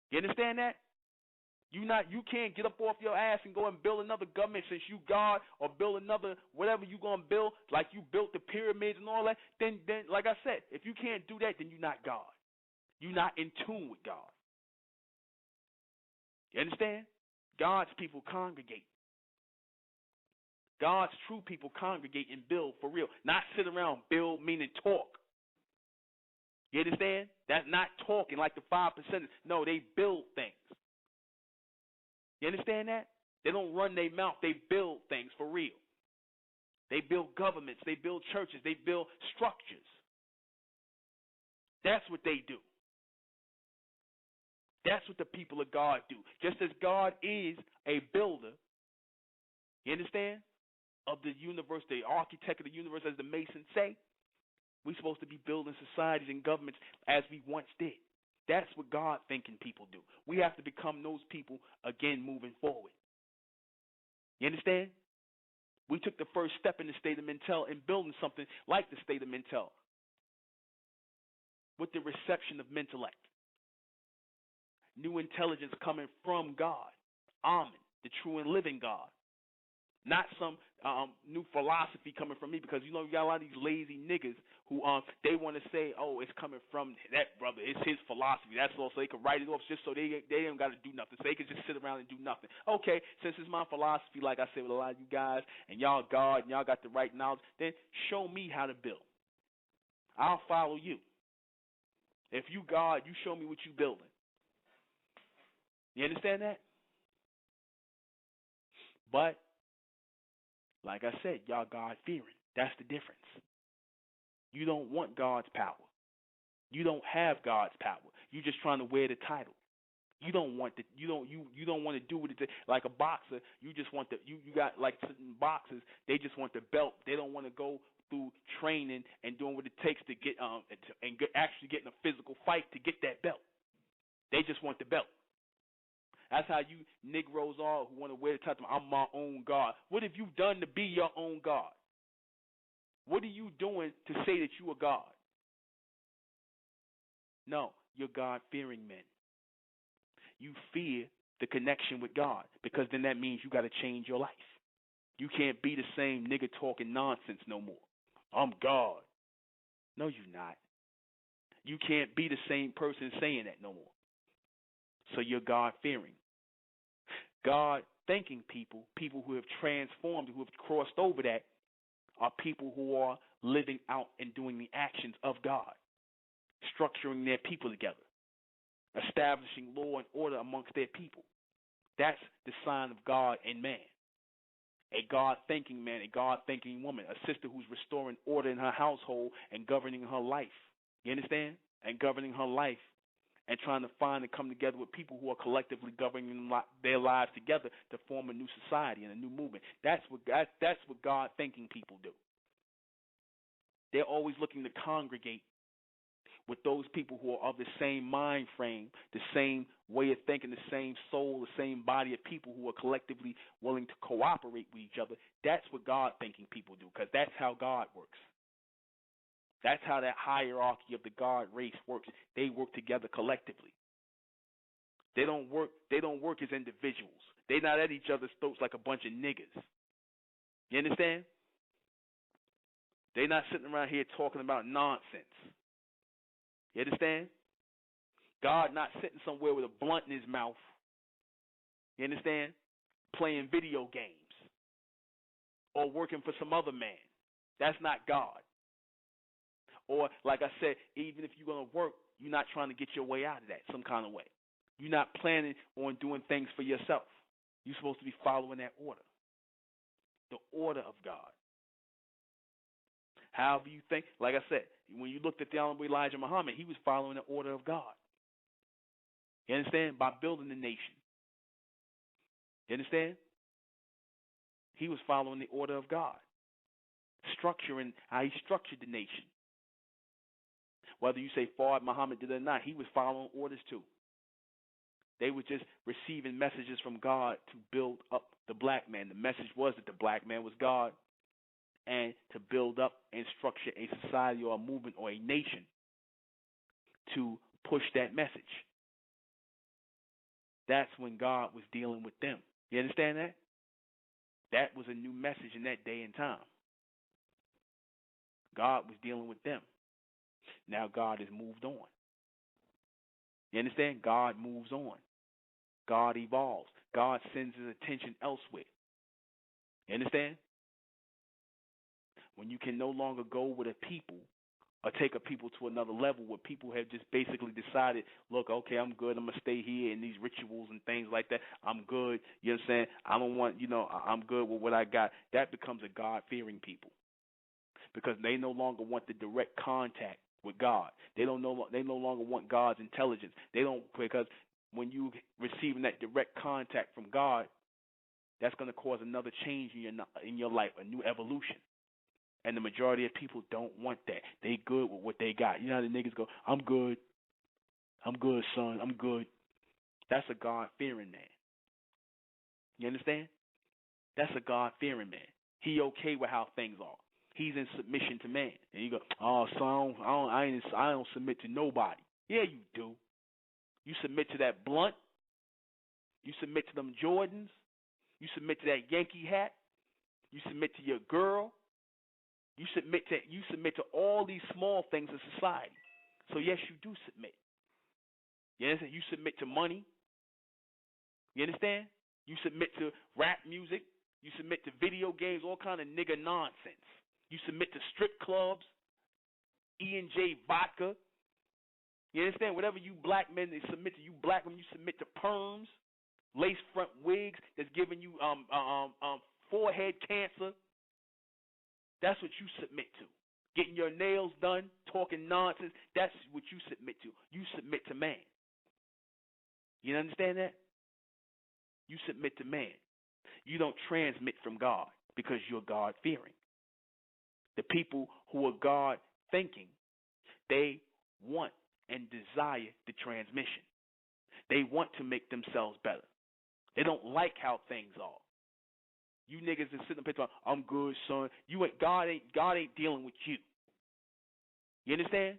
You understand that? You can't get up off your ass and go and build another government since you God, or build another whatever you gonna build, like you built the pyramids and all that. Then like I said, if you can't do that, then you're not God. You're not in tune with God. You understand? God's people congregate. God's true people congregate and build for real. Not sit around, build meaning talk. You understand? That's not talking like the 5%. No, they build things. You understand that? They don't run their mouth. They build things for real. They build governments. They build churches. They build structures. That's what they do. That's what the people of God do. Just as God is a builder, you understand, of the universe, the architect of the universe, as the Masons say, we're supposed to be building societies and governments as we once did. That's what God-thinking people do. We have to become those people again moving forward. You understand? We took the first step in the state of Mentel in building something like the state of Mentel with the reception of Mentellect. New intelligence coming from God, Amen, the true and living God. Not some new philosophy coming from me, because you know you got a lot of these lazy niggas who they want to say, oh, it's coming from that brother, it's his philosophy. That's all, so they can write it off just so they ain't got to do nothing, so they can just sit around and do nothing. Okay, since it's my philosophy, like I said with a lot of you guys, and y'all God and y'all got the right knowledge, then show me how to build. I'll follow you. If you God, you show me what you building. You understand that? But like I said, y'all God-fearing. That's the difference. You don't want God's power. You don't have God's power. You're just trying to wear the title. You don't want the you don't want to do what it like a boxer. You just want the you got like certain boxers. They just want the belt. They don't want to go through training and doing what it takes to get actually getting a physical fight to get that belt. They just want the belt. That's how you Negroes are who want to wear the title. I'm my own God. What have you done to be your own God? What are you doing to say that you are God? No, you're God-fearing men. You fear the connection with God, because then that means you got to change your life. You can't be the same nigga talking nonsense no more. I'm God. No, you're not. You can't be the same person saying that no more. So you're God-fearing. God-thinking people, people who have transformed, who have crossed over that, are people who are living out and doing the actions of God, structuring their people together, establishing law and order amongst their people. That's the sign of God in man. A God-thinking man, a God-thinking woman, a sister who's restoring order in her household and governing her life. You understand? And governing her life and trying to find and come together with people who are collectively governing their lives together to form a new society and a new movement. That's what God-thinking people do. They're always looking to congregate with those people who are of the same mind frame, the same way of thinking, the same soul, the same body of people who are collectively willing to cooperate with each other. That's what God-thinking people do, because that's how God works. That's how that hierarchy of the God race works. They work together collectively. They don't work as individuals. They're not at each other's throats like a bunch of niggas. You understand? They're not sitting around here talking about nonsense. You understand? God not sitting somewhere with a blunt in his mouth. You understand? Playing video games or working for some other man. That's not God. Or, like I said, even if you're going to work, you're not trying to get your way out of that some kind of way. You're not planning on doing things for yourself. You're supposed to be following that order, the order of God. However you think, like I said, when you looked at the Honorable Elijah Muhammad, he was following the order of God. You understand? By building the nation. You understand? He was following the order of God, structuring how he structured the nation. Whether you say Fard Muhammad did it or not, he was following orders too. They were just receiving messages from God to build up the black man. The message was that the black man was God, and to build up and structure a society or a movement or a nation to push that message. That's when God was dealing with them. You understand that? That was a new message in that day and time. God was dealing with them. Now God has moved on. You understand? God moves on. God evolves. God sends his attention elsewhere. You understand? When you can no longer go with a people or take a people to another level where people have just basically decided, look, okay, I'm good. I'm going to stay here in these rituals and things like that. I'm good. You know what I'm saying? I don't want, I'm good with what I got. That becomes a God-fearing people because they no longer want the direct contact with God. They no longer want God's intelligence. Because when you receiving that direct contact from God, that's going to cause another change in your life, a new evolution. And the majority of people don't want that. They good with what they got. You know how the niggas go, I'm good, son, I'm good. That's a God-fearing man. You understand? That's a God-fearing man. He okay with how things are. He's in submission to man. And you go, oh, son, I don't submit to nobody. Yeah, you do. You submit to that blunt. You submit to them Jordans. You submit to that Yankee hat. You submit to your girl. You submit to all these small things in society. So yes, you do submit. You understand? You submit to money. You understand? You submit to rap music. You submit to video games, all kind of nigga nonsense. You submit to strip clubs, E&J vodka. You understand? Whatever you black men, they submit to. You black women, you submit to perms, lace front wigs that's giving you forehead cancer. That's what you submit to. Getting your nails done, talking nonsense, that's what you submit to. You submit to man. You understand that? You submit to man. You don't transmit from God because you're God-fearing. The people who are God-thinking, they want and desire the transmission. They want to make themselves better. They don't like how things are. You niggas that sit and talking, I'm good, son. God ain't dealing with you. You understand?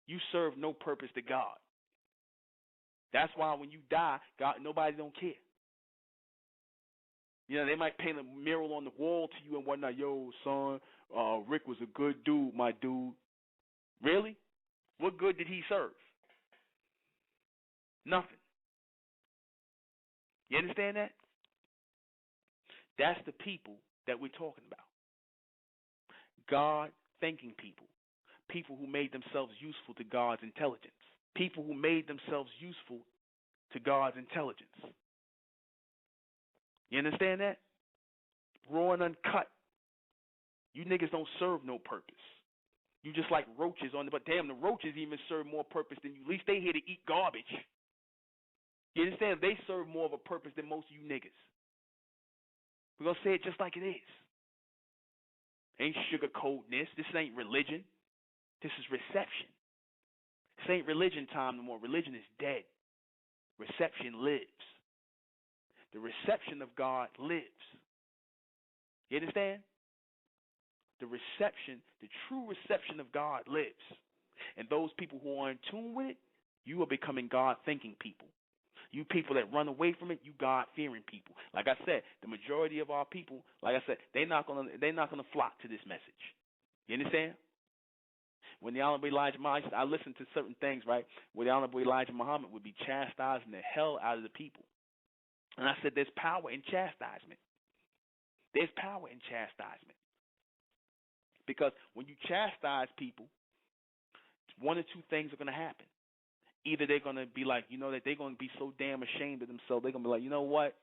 You serve no purpose to God. That's why when you die, God, nobody don't care. You know, they might paint a mural on the wall to you and whatnot. Yo, son, Rick was a good dude, my dude. Really? What good did he serve? Nothing. You understand that? That's the people that we're talking about. God-thinking people. People who made themselves useful to God's intelligence. People who made themselves useful to God's intelligence. You understand that? Raw and uncut. You niggas don't serve no purpose. You just like roaches on the, but damn, the roaches even serve more purpose than you. At least they here to eat garbage. You understand? They serve more of a purpose than most of you niggas. We're going to say it just like it is. Ain't sugarcoating this. This ain't religion. This is reception. This ain't religion time no more. Religion is dead. Reception lives. The reception of God lives. You understand? The reception, the true reception of God lives. And those people who are in tune with it, you are becoming God-thinking people. You people that run away from it, you God-fearing people. Like I said, the majority of our people, like I said, they're not gonna flock to this message. You understand? When the Honorable Elijah Muhammad, I listened to certain things, right, where the Honorable Elijah Muhammad would be chastising the hell out of the people. And I said, there's power in chastisement. There's power in chastisement. Because when you chastise people, one or two things are going to happen. Either they're going to be like, you know, that they're going to be so damn ashamed of themselves, they're going to be like, you know what?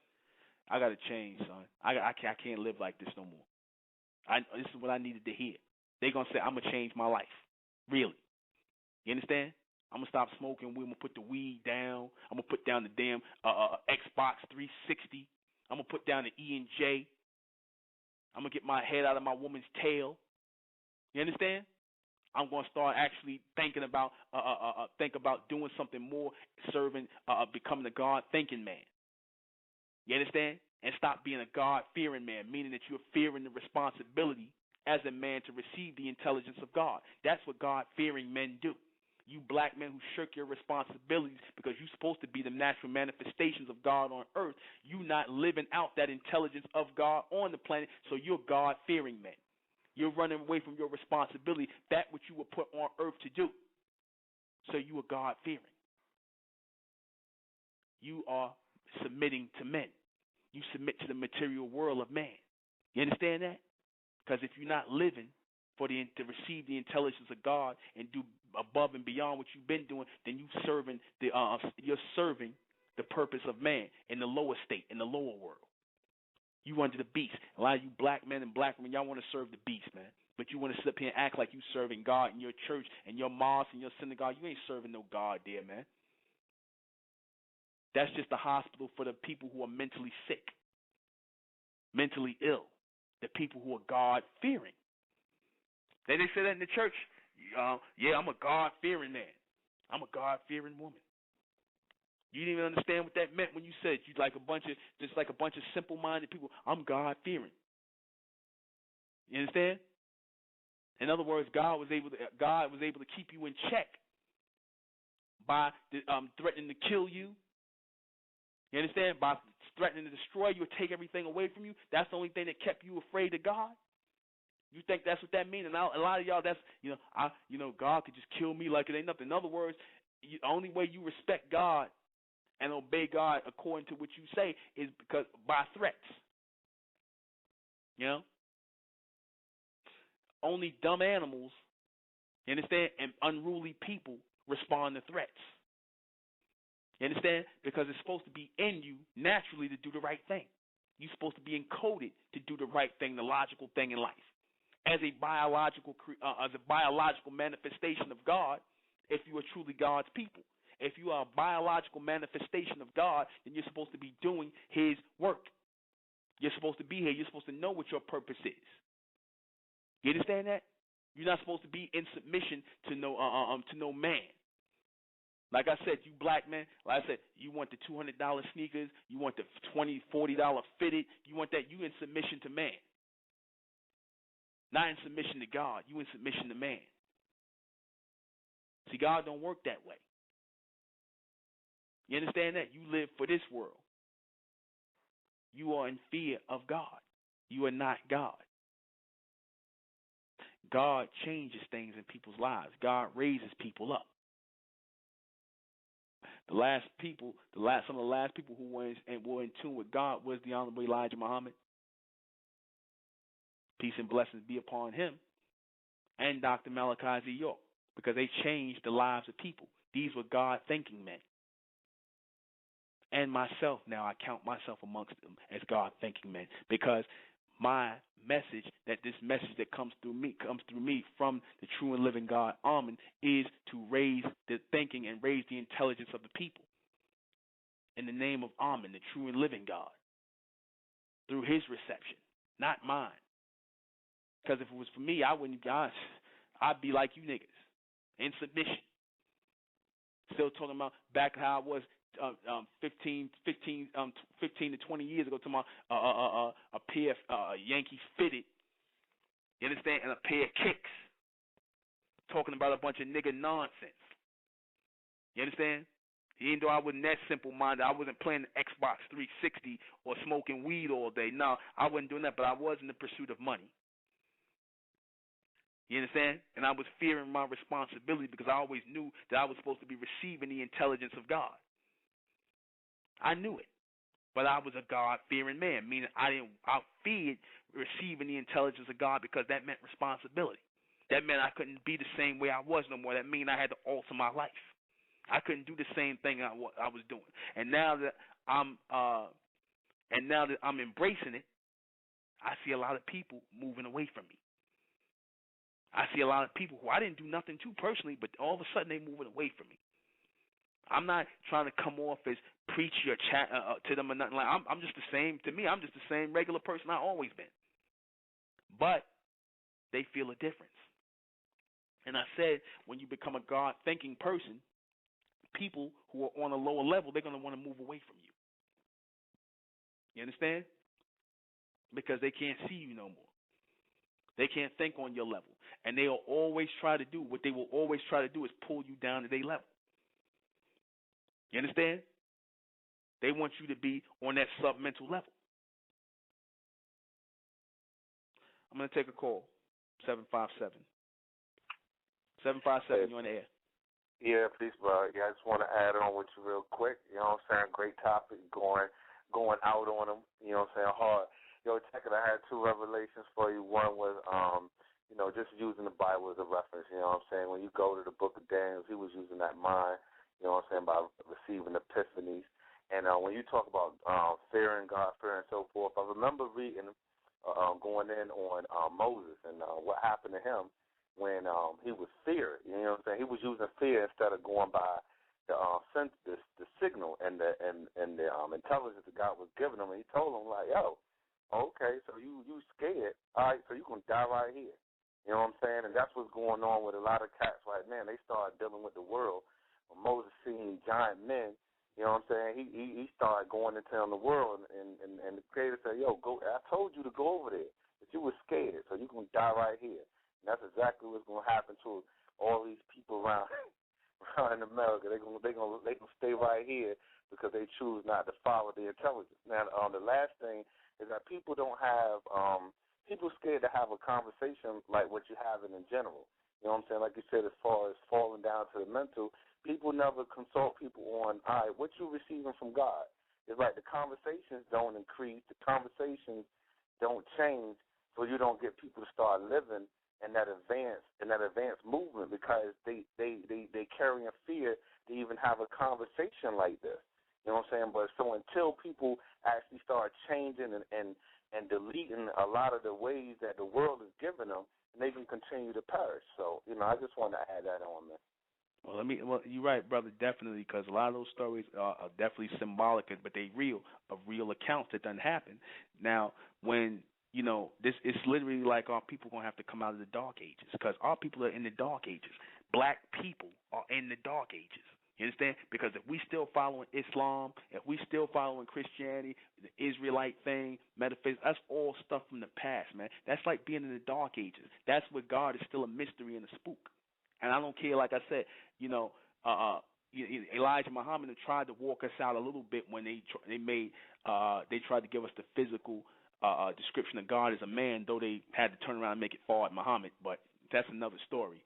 I got to change, son. I can't live like this no more. This is what I needed to hear. They're going to say, I'm going to change my life. Really. You understand? I'm going to stop smoking. We're going to put the weed down. I'm going to put down the damn Xbox 360. I'm going to put down the E&J. I'm going to get my head out of my woman's tail. You understand? I'm going to start actually thinking about doing something more, serving, becoming a God-thinking man. You understand? And stop being a God-fearing man, meaning that you're fearing the responsibility as a man to receive the intelligence of God. That's what God-fearing men do. You black men who shirk your responsibilities because you're supposed to be the natural manifestations of God on earth, you not living out that intelligence of God on the planet, so you're God-fearing men. You're running away from your responsibility, that which you were put on earth to do. So you are God-fearing. You are submitting to men. You submit to the material world of man. You understand that? Because if you're not living to receive the intelligence of God and do above and beyond what you've been doing, then you're serving the purpose of man in the lower state, in the lower world. You under the beast. A lot of you black men and black women, y'all want to serve the beast, man. But you want to sit up here and act like you serving God in your church and your mosque and your synagogue. You ain't serving no God there, man. That's just a hospital for the people who are mentally sick, mentally ill, the people who are God-fearing. They say that in the church. Yeah, I'm a God-fearing man. I'm a God-fearing woman. You didn't even understand what that meant when you said you like a bunch of simple-minded people. I'm God-fearing. You understand? In other words, God was able to keep you in check by threatening to kill you, You understand? By threatening to destroy you or take everything away from you, that's the only thing that kept you afraid of God. You think that's what that means? And a lot of y'all, that's God could just kill me like it ain't nothing. In other words, the only way you respect God and obey God according to what you say is because by threats. You know, only dumb animals, you understand, and unruly people respond to threats. You understand? Because it's supposed to be in you naturally to do the right thing. You're supposed to be encoded to do the right thing, the logical thing in life. As a biological manifestation of God, if you are truly God's people. If you are a biological manifestation of God, then you're supposed to be doing His work. You're supposed to be here. You're supposed to know what your purpose is. You understand that? You're not supposed to be in submission to no man. Like I said, you black men, like I said, you want the $200 sneakers, you want the $20, $40 fitted, you want that. You in submission to man. Not in submission to God. You in submission to man. See, God don't work that way. You understand that? You live for this world. You are in fear of God. You are not God. God changes things in people's lives. God raises people up. Some of the last people who were in tune with God was the Honorable Elijah Muhammad. Peace and blessings be upon him, and Dr. Malachi Z. York, because they changed the lives of people. These were God-thinking men. And myself, now I count myself amongst them as God-thinking men, because my message, this message that comes through me from the true and living God, Amen, is to raise the thinking and raise the intelligence of the people in the name of Amen, the true and living God, through His reception, not mine. Because if it was for me, I'd be like you niggas, in submission. Still talking about back how I was 15 to 20 years ago, talking about a pair of Yankees fitted, you understand, and a pair of kicks, talking about a bunch of nigga nonsense. You understand? Even though I wasn't that simple-minded, I wasn't playing the Xbox 360 or smoking weed all day. No, I wasn't doing that, but I was in the pursuit of money. You understand? And I was fearing my responsibility because I always knew that I was supposed to be receiving the intelligence of God. I knew it, but I was a God-fearing man, meaning I feared receiving the intelligence of God because that meant responsibility. That meant I couldn't be the same way I was no more. That meant I had to alter my life. I couldn't do the same thing I was doing. And now that I'm embracing it, I see a lot of people moving away from me. I see a lot of people who I didn't do nothing to personally, but all of a sudden they're moving away from me. I'm not trying to come off as preachy or chat to them or nothing like. I'm just the same. To me, I'm just the same regular person I've always been. But they feel a difference. And I said, when you become a God-thinking person, people who are on a lower level, they're going to want to move away from you. You understand? Because they can't see you no more. They can't think on your level. And they will always try to do, what they will always try to do is pull you down to their level. You understand? They want you to be on that sub-mental level. I'm going to take a call. 757. 757, you're on the air. Yeah, peace, bro. Yeah, I just want to add on with you real quick. You know what I'm saying? Great topic, going out on them. You know what I'm saying? Hard. Yo, check it. I had two revelations for you. One was, just using the Bible as a reference. You know what I'm saying? When you go to the book of Daniel, he was using that mind, you know what I'm saying, by receiving epiphanies. And when you talk about fearing God, fearing and so forth, I remember reading, going in on Moses and what happened to him when he was feared. You know what I'm saying? He was using fear instead of going by the signal and the intelligence that God was giving him. And he told him, like, yo, okay, so you scared. All right, so you're going to die right here. You know what I'm saying? And that's what's going on with a lot of cats right now. They start dealing with the world. When Moses seen giant men, you know what I'm saying, he started going into the world, and the Creator said, yo, go. I told you to go over there, but you were scared, so you're going to die right here. And that's exactly what's going to happen to all these people around in America. They're gonna stay right here because they choose not to follow the intelligence. Now, the last thing is that people don't have people scared to have a conversation like what you're having in general. You know what I'm saying? Like you said, as far as falling down to the mental, people never consult people on, all right, what you receiving from God. It's like the conversations don't increase, the conversations don't change, so you don't get people to start living in that advanced movement because they carry in fear to even have a conversation like this. You know what I'm saying? But so until people actually start changing and deleting a lot of the ways that the world is giving them, they can continue to perish. So, I just want to add that on, man. Well, you're right, brother, definitely, because a lot of those stories are definitely symbolic, but they of real accounts that done happen. Now, when this it's literally like our people gonna have to come out of the dark ages, because our people are in the dark ages. Black people are in the dark ages. You understand? Because if we still following Islam, if we still following Christianity, the Israelite thing, metaphysics, that's all stuff from the past, man. That's like being in the dark ages. That's where God is still a mystery and a spook. And I don't care, like I said, Elijah Muhammad tried to walk us out a little bit when they tried to give us the physical description of God as a man, though they had to turn around and make it Fard Muhammad, but that's another story,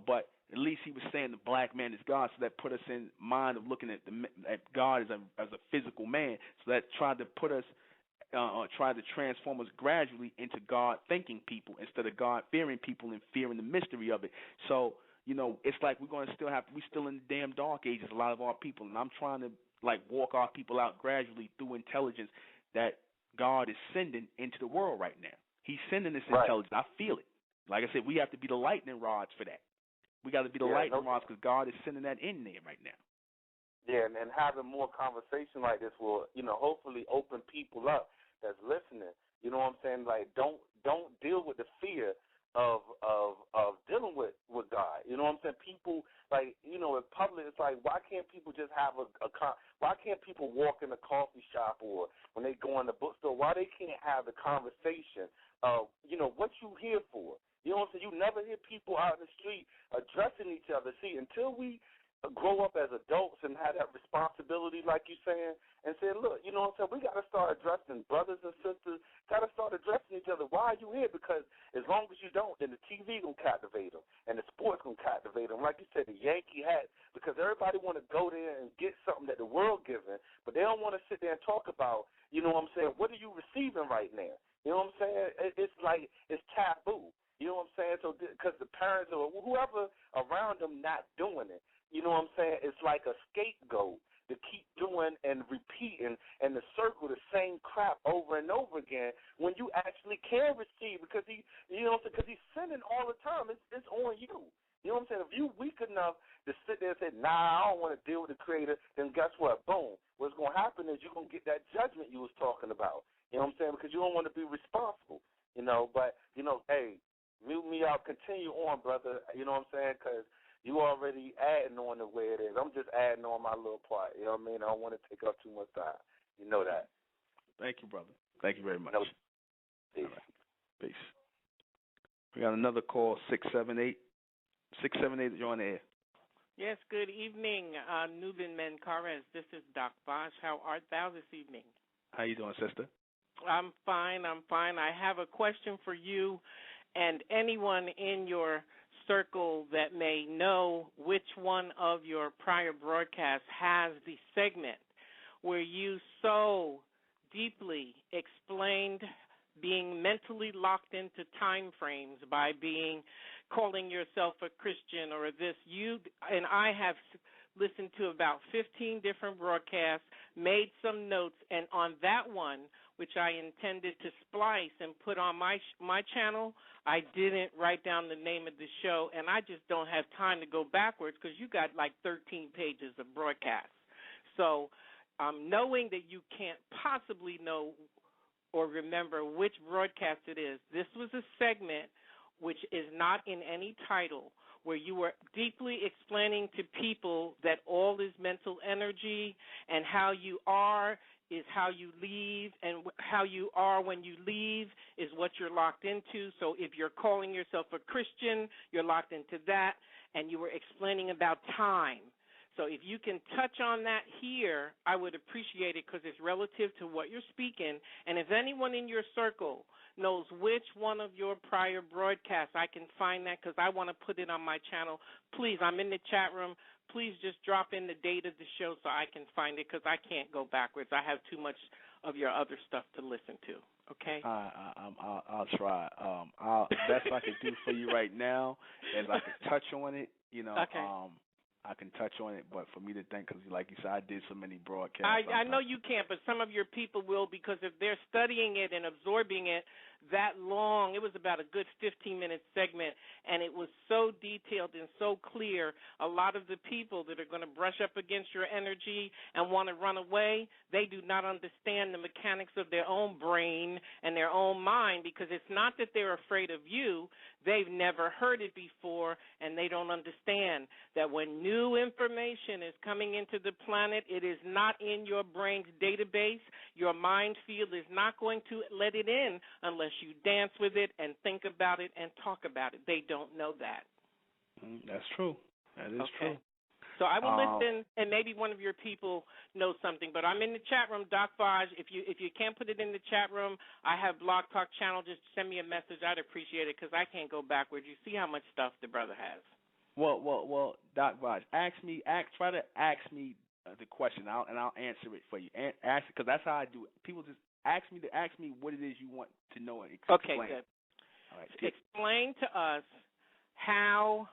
But at least he was saying the black man is God, so that put us in mind of looking at God as a physical man. So that tried to put us, tried to transform us gradually into God-thinking people instead of God-fearing people and fearing the mystery of it. So, it's like we're still in the damn dark ages, a lot of our people, and I'm trying to walk our people out gradually through intelligence that God is sending into the world right now. He's sending this intelligence. I feel it. Like I said, we have to be the lightning rods for that. We got to be the lightning rods because God is sending that in there right now. Yeah, and having more conversation like this will, hopefully open people up that's listening. You know what I'm saying? Like, don't deal with the fear of dealing with God. You know what I'm saying? People, in public, it's like, why can't people just have why can't people walk in a coffee shop or when they go in the bookstore, why they can't have the conversation of, what you here for? You know what I'm saying? You never hear people out in the street addressing each other. See, until we grow up as adults and have that responsibility, like you're saying, and say, look, you know what I'm saying? We got to start addressing brothers and sisters, got to start addressing each other. Why are you here? Because as long as you don't, then the TV going to captivate them and the sports going to captivate them. Like you said, the Yankee hat, because everybody want to go there and get something that the world giving, but they don't want to sit there and talk about, you know what I'm saying, what are you receiving right now? You know what I'm saying? It's like it's taboo. You know what I'm saying? So because the parents or whoever around them not doing it, you know what I'm saying? It's like a scapegoat to keep doing and repeating and to circle the same crap over and over again when you actually can receive because because he's sinning all the time. It's on you. You know what I'm saying? If you weak enough to sit there and say, nah, I don't want to deal with the Creator, then guess what? Boom. What's going to happen is you're going to get that judgment you was talking about. You know what I'm saying? Because you don't want to be responsible. But, hey, mute me out. Continue on, brother. You know what I'm saying? Because you already adding on the way it is. I'm just adding on my little part. You know what I mean? I don't want to take up too much time. You know that. Thank you, brother. Thank you very much. Peace. All right. Peace. We got another call, 678. 678, you're on the air. Yes, good evening, Nuben Menkarez. This is Doc Bosch. How art thou this evening? How you doing, sister? I'm fine. I have a question for you and anyone in your circle that may know which one of your prior broadcasts has the segment where you so deeply explained being mentally locked into time frames by calling yourself a Christian or this. You and I have listened to about 15 different broadcasts, made some notes, and on that one, which I intended to splice and put on my channel, I didn't write down the name of the show, and I just don't have time to go backwards because you got like 13 pages of broadcasts. So knowing that you can't possibly know or remember which broadcast it is, this was a segment which is not in any title, where you were deeply explaining to people that all is mental energy and how you are is how you leave, and how you are when you leave is what you're locked into. So if you're calling yourself a Christian, you're locked into that, and you were explaining about time. So if you can touch on that here, I would appreciate it because it's relative to what you're speaking. And if anyone in your circle knows which one of your prior broadcasts, I can find that because I want to put it on my channel. Please, I'm in the chat room. Please just drop in the date of the show so I can find it because I can't go backwards. I have too much of your other stuff to listen to. Okay? I'll try. Best I can do for you right now is I can touch on it. Okay. I can touch on it, but for me to think, because like you said, I did so many broadcasts. I know you can't, but some of your people will, because if they're studying it and absorbing it that long, it was about a good 15-minute segment, and it was so detailed and so clear. A lot of the people that are going to brush up against your energy and want to run away, they do not understand the mechanics of their own brain and their own mind, because it's not that they're afraid of you. They've never heard it before, and they don't understand that when new information is coming into the planet, it is not in your brain's database. Your mind field is not going to let it in unless you dance with it and think about it and talk about it. They don't know that. That's true. That is true. So I will listen, and maybe one of your people knows something. But I'm in the chat room, Doc Vaj. If you can't put it in the chat room, I have Blog Talk Channel. Just send me a message. I'd appreciate it because I can't go backwards. You see how much stuff the brother has. Well, Doc Vaj, try to ask me the question, and I'll answer it for you. Ask because that's how I do it. People just ask me what it is you want to know and explain. Okay, good. All right, explain to us how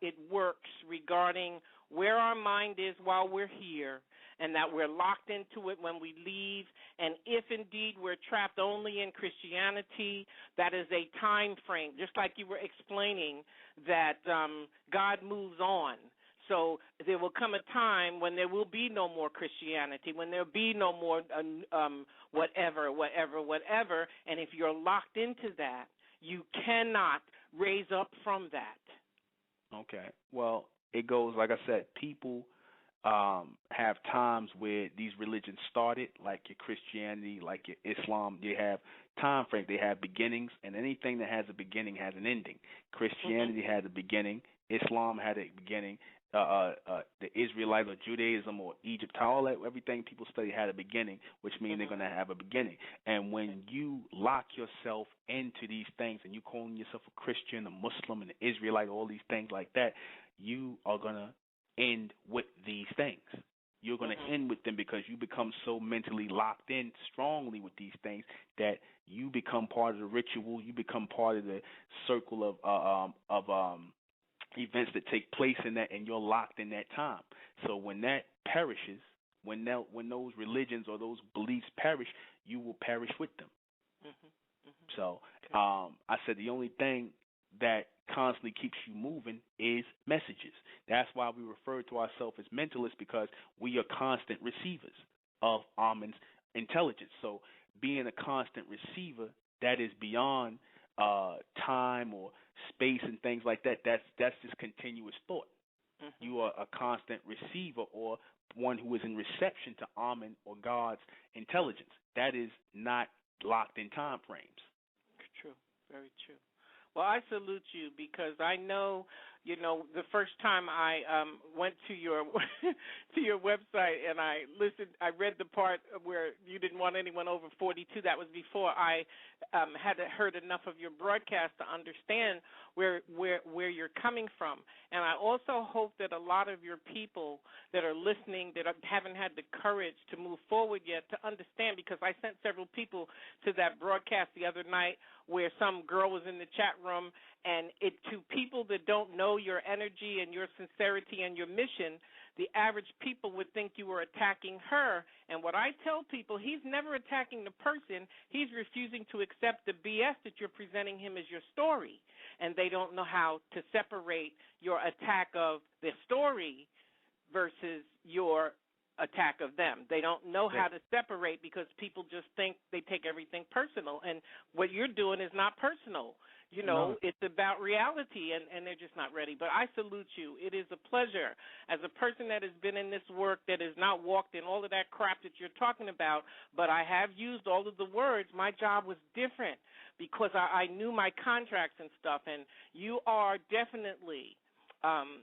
it works regarding where our mind is while we're here, and that we're locked into it when we leave, and if indeed we're trapped only in Christianity, that is a time frame, just like you were explaining that God moves on. So there will come a time when there will be no more Christianity, when there will be no more whatever, and if you're locked into that, you cannot raise up from that. Okay. Well, it goes, like I said, people have times where these religions started, like your Christianity, like your Islam. They have time frames. They have beginnings, and anything that has a beginning has an ending. Christianity had a beginning. Islam had a beginning. The Israelites or Judaism or Egypt, everything people study had a beginning, which means they're going to have a beginning. And when you lock yourself into these things and you calling yourself a Christian, a Muslim, an Israelite, all these things like that, you are going to end with these things. You're going to end with them because you become so mentally locked in strongly with these things that you become part of the ritual. You become part of the circle of events that take place in that, and you're locked in that time. So when that perishes, when those religions or those beliefs perish, you will perish with them. So I said the only thing that constantly keeps you moving is messages. That's why we refer to ourselves as mentalists, because we are constant receivers of Amun's intelligence. So being a constant receiver, that is beyond time or space and things like that. That's just continuous thought. You are a constant receiver, or one who is in reception to Amun or God's intelligence. That is not locked in time frames. True, very true. Well, I salute you because I know, the first time I went to your to your website and I read the part where you didn't want anyone over 42. That was before I had heard enough of your broadcast to understand where you're coming from. And I also hope that a lot of your people that are listening that haven't had the courage to move forward yet to understand, because I sent several people to that broadcast the other night where some girl was in the chat room, and to people that don't know your energy and your sincerity and your mission, the average people would think you were attacking her. And what I tell people, he's never attacking the person. He's refusing to accept the BS that you're presenting him as your story. And they don't know how to separate your attack of the story versus your attack of them. They don't know how to separate because people just think they take everything personal. And what you're doing is not personal. It's about reality, and they're just not ready. But I salute you. It is a pleasure. As a person that has been in this work, that has not walked in all of that crap that you're talking about, but I have used all of the words, my job was different because I knew my contracts and stuff, and you are definitely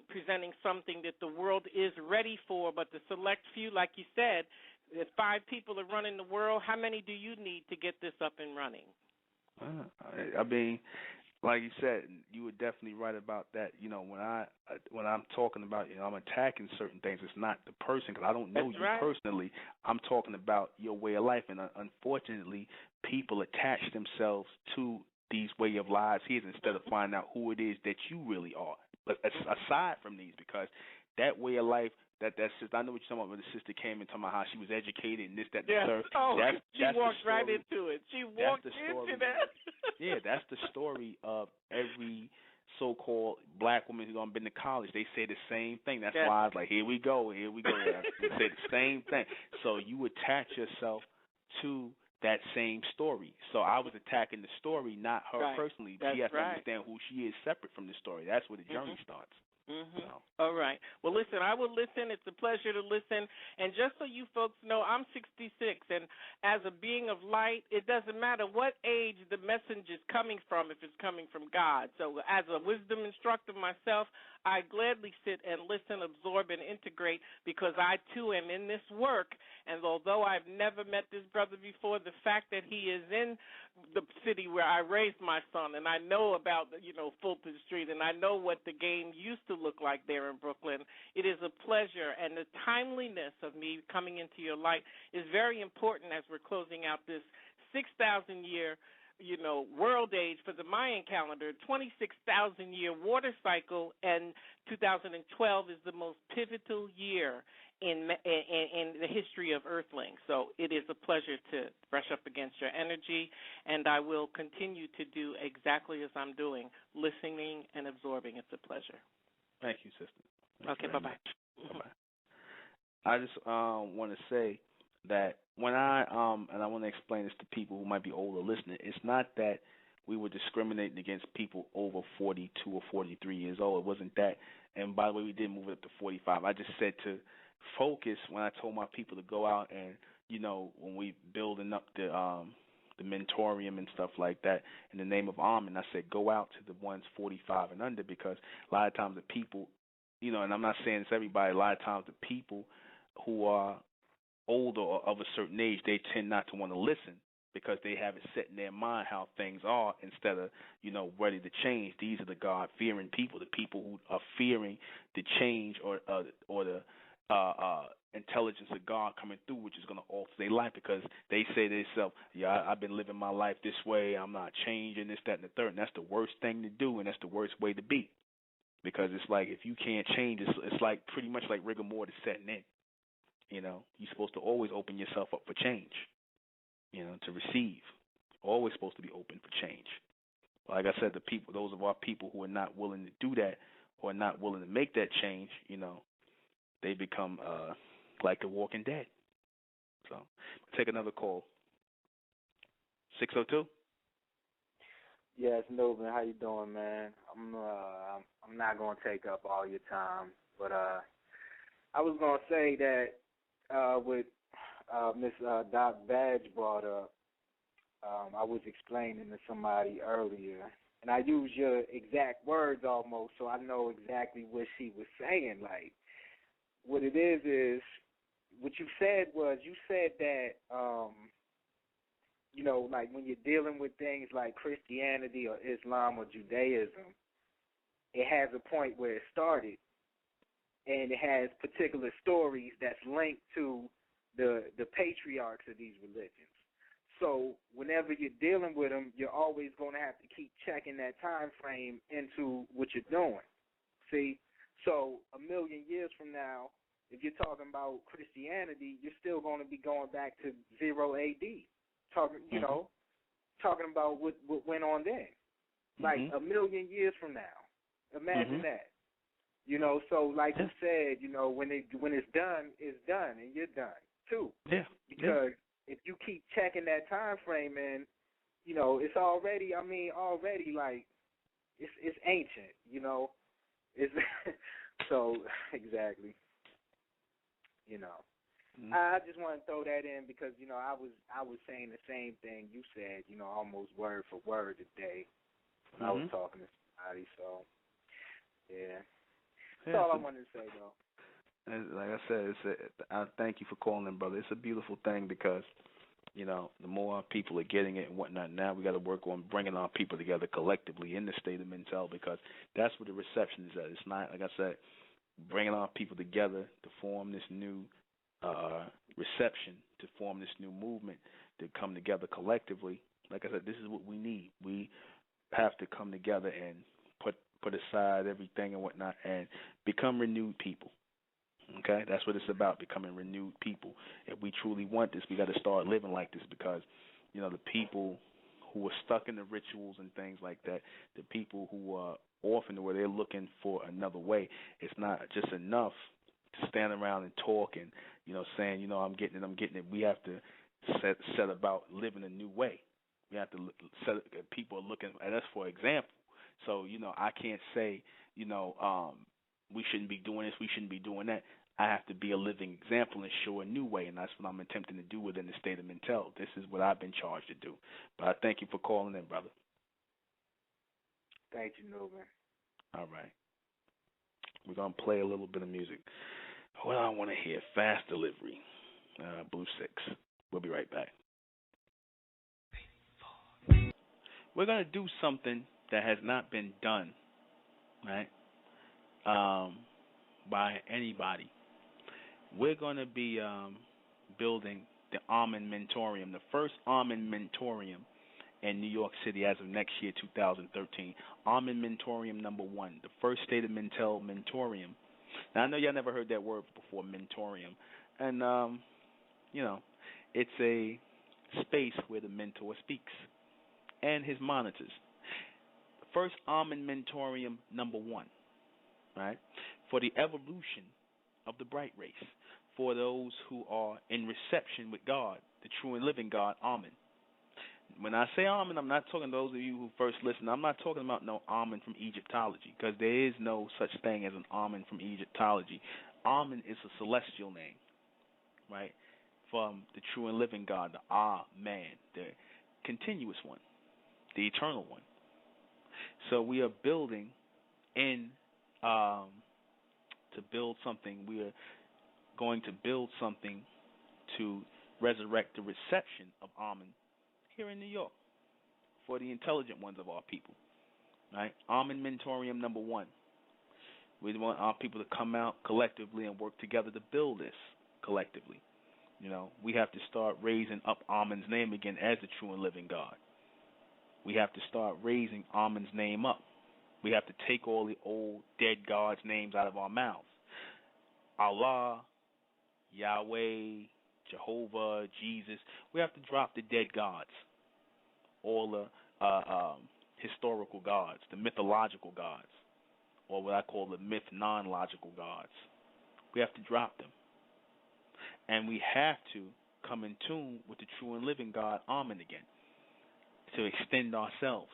presenting something that the world is ready for, but the select few, like you said, if 5 people are running the world, how many do you need to get this up and running? I mean, like you said, you were definitely right about that. When I'm talking about, I'm attacking certain things. It's not the person, because I don't know That's you right. personally. I'm talking about your way of life, and unfortunately, people attach themselves to these way of lives here instead of finding out who it is that you really are. But aside from these, because that way of life. That's just, I know what you're talking about when the sister came and talking about how she was educated and this, that, and the third. She walked right into it. She walked into that. Yeah, that's the story of every so-called black woman who's been to college. They say the same thing. That's why I was like, here we go. They say the same thing. So you attach yourself to that same story. So I was attacking the story, not her personally. She has to understand who she is separate from the story. That's where the journey starts. Mm-hmm. All right. Well, listen, I will listen. It's a pleasure to listen. And just so you folks know, I'm 66, and as a being of light, it doesn't matter what age the message is coming from if it's coming from God. So as a wisdom instructor myself, I gladly sit and listen, absorb, and integrate because I, too, am in this work. And although I've never met this brother before, the fact that he is in the city where I raised my son, and I know about, Fulton Street, and I know what the game used to look like there in Brooklyn, it is a pleasure. And the timeliness of me coming into your light is very important as we're closing out this 6,000-year world age for the Mayan calendar, 26,000-year water cycle, and 2012 is the most pivotal year in the history of Earthlings. So it is a pleasure to brush up against your energy, and I will continue to do exactly as I'm doing, listening and absorbing. It's a pleasure. Thank you, sister. Okay, bye-bye. Bye-bye. I just want to say that when and I want to explain this to people who might be older listening, it's not that we were discriminating against people over 42 or 43 years old. It wasn't that. And by the way, we did move it up to 45. I just said to focus when I told my people to go out and, when we building up the mentorium and stuff like that in the name of Amen, I said go out to the ones 45 and under, because a lot of times the people, and I'm not saying it's everybody, a lot of times the people who are older or of a certain age, they tend not to want to listen because they have it set in their mind how things are instead of, ready to change. These are the God-fearing people, the people who are fearing the change or the intelligence of God coming through, which is going to alter their life, because they say to themselves, I've been living my life this way, I'm not changing, this, that, and the third. And that's the worst thing to do, and that's the worst way to be, because it's like if you can't change, it's like pretty much like rigor mortis setting in. You're supposed to always open yourself up for change, to receive. Always supposed to be open for change. Like I said, the people, those of our people who are not willing to do that or are not willing to make that change, they become like the Walking Dead. So, take another call. 602. Yes, Nobin, how you doing, man? I'm not gonna take up all your time, but I was gonna say that what Miss Doc Badge brought up, I was explaining to somebody earlier, and I used your exact words almost, so I know exactly what she was saying. Like, what it is what you said was, you said that, like when you're dealing with things like Christianity or Islam or Judaism, it has a point where it started, and it has particular stories that's linked to the patriarchs of these religions. So whenever you're dealing with them, you're always going to have to keep checking that time frame into what you're doing. See? So 1,000,000 years from now, if you're talking about Christianity, you're still going to be going back to 0 A.D., talking about what went on then. Like 1,000,000 years from now. Imagine that. So like you said, when it's done, and you're done too. Yeah. Because if you keep checking that time frame, and it's already like it's ancient, you know. It's so exactly, you know. I just want to throw that in because you know I was saying the same thing you said, you know, almost word for word today when I was talking to somebody. So yeah, that's all I wanted to say though. Like I said, I thank you for calling in, brother. It's a beautiful thing because, you know, the more people are getting it and whatnot, now we got to work on bringing our people together collectively in the state of Mental because that's where the reception is at. It's not, like I said, bringing our people together to form this new reception, to form this new movement, to come together collectively. Like I said, this is what we need. We have to come together and put aside everything and whatnot and become renewed people. Okay, that's what it's about, becoming renewed people. If we truly want this, we got to start living like this because, you know, the people who are stuck in the rituals and things like that, the people who are orphaned where they're looking for another way, it's not just enough to stand around and talk and, you know, saying, you know, I'm getting it. We have to set about living a new way. We have to people are looking at us for example. So, you know, I can't say, you know, we shouldn't be doing this, we shouldn't be doing that. I have to be a living example and show a new way, and that's what I'm attempting to do within the state of Mental. This is what I've been charged to do. But I thank you for calling in, brother. Thank you, Newman. All right. We're going to play a little bit of music. What I want to hear, Fast Delivery, Blue 6. We'll be right back. We're going to do something that has not been done, right? By anybody. We're going to be building the Almond Mentorium, the first Almond Mentorium in New York City as of next year, 2013. Almond Mentorium number 1, the first state of Mental Mentorium. Now, I know y'all never heard that word before, Mentorium. And, you know, it's a space where the mentor speaks and his monitors. The first Almond Mentorium number 1. Right, for the evolution of the bright race, for those who are in reception with God, the true and living God, Amen. When I say Amen, I'm not talking to those of you who first listen. I'm not talking about no Amen from Egyptology, because there is no such thing as an Amen from Egyptology. Amen is a celestial name, right, from the true and living God, the Amen, the continuous one, the eternal one. So we are building to build something. We are going to build something to resurrect the reception of Amen here in New York for the intelligent ones of our people. Right? Amen Mentorium number 1. We want our people to come out collectively and work together to build this collectively. You know, we have to start raising up Amen's name again as the true and living God. We have to start raising Amen's name up. We have to take all the old dead gods' names out of our mouths. Allah, Yahweh, Jehovah, Jesus. We have to drop the dead gods, all the historical gods, the mythological gods, or what I call the myth non-logical gods. We have to drop them. And we have to come in tune with the true and living God, Amen, again, to extend ourselves,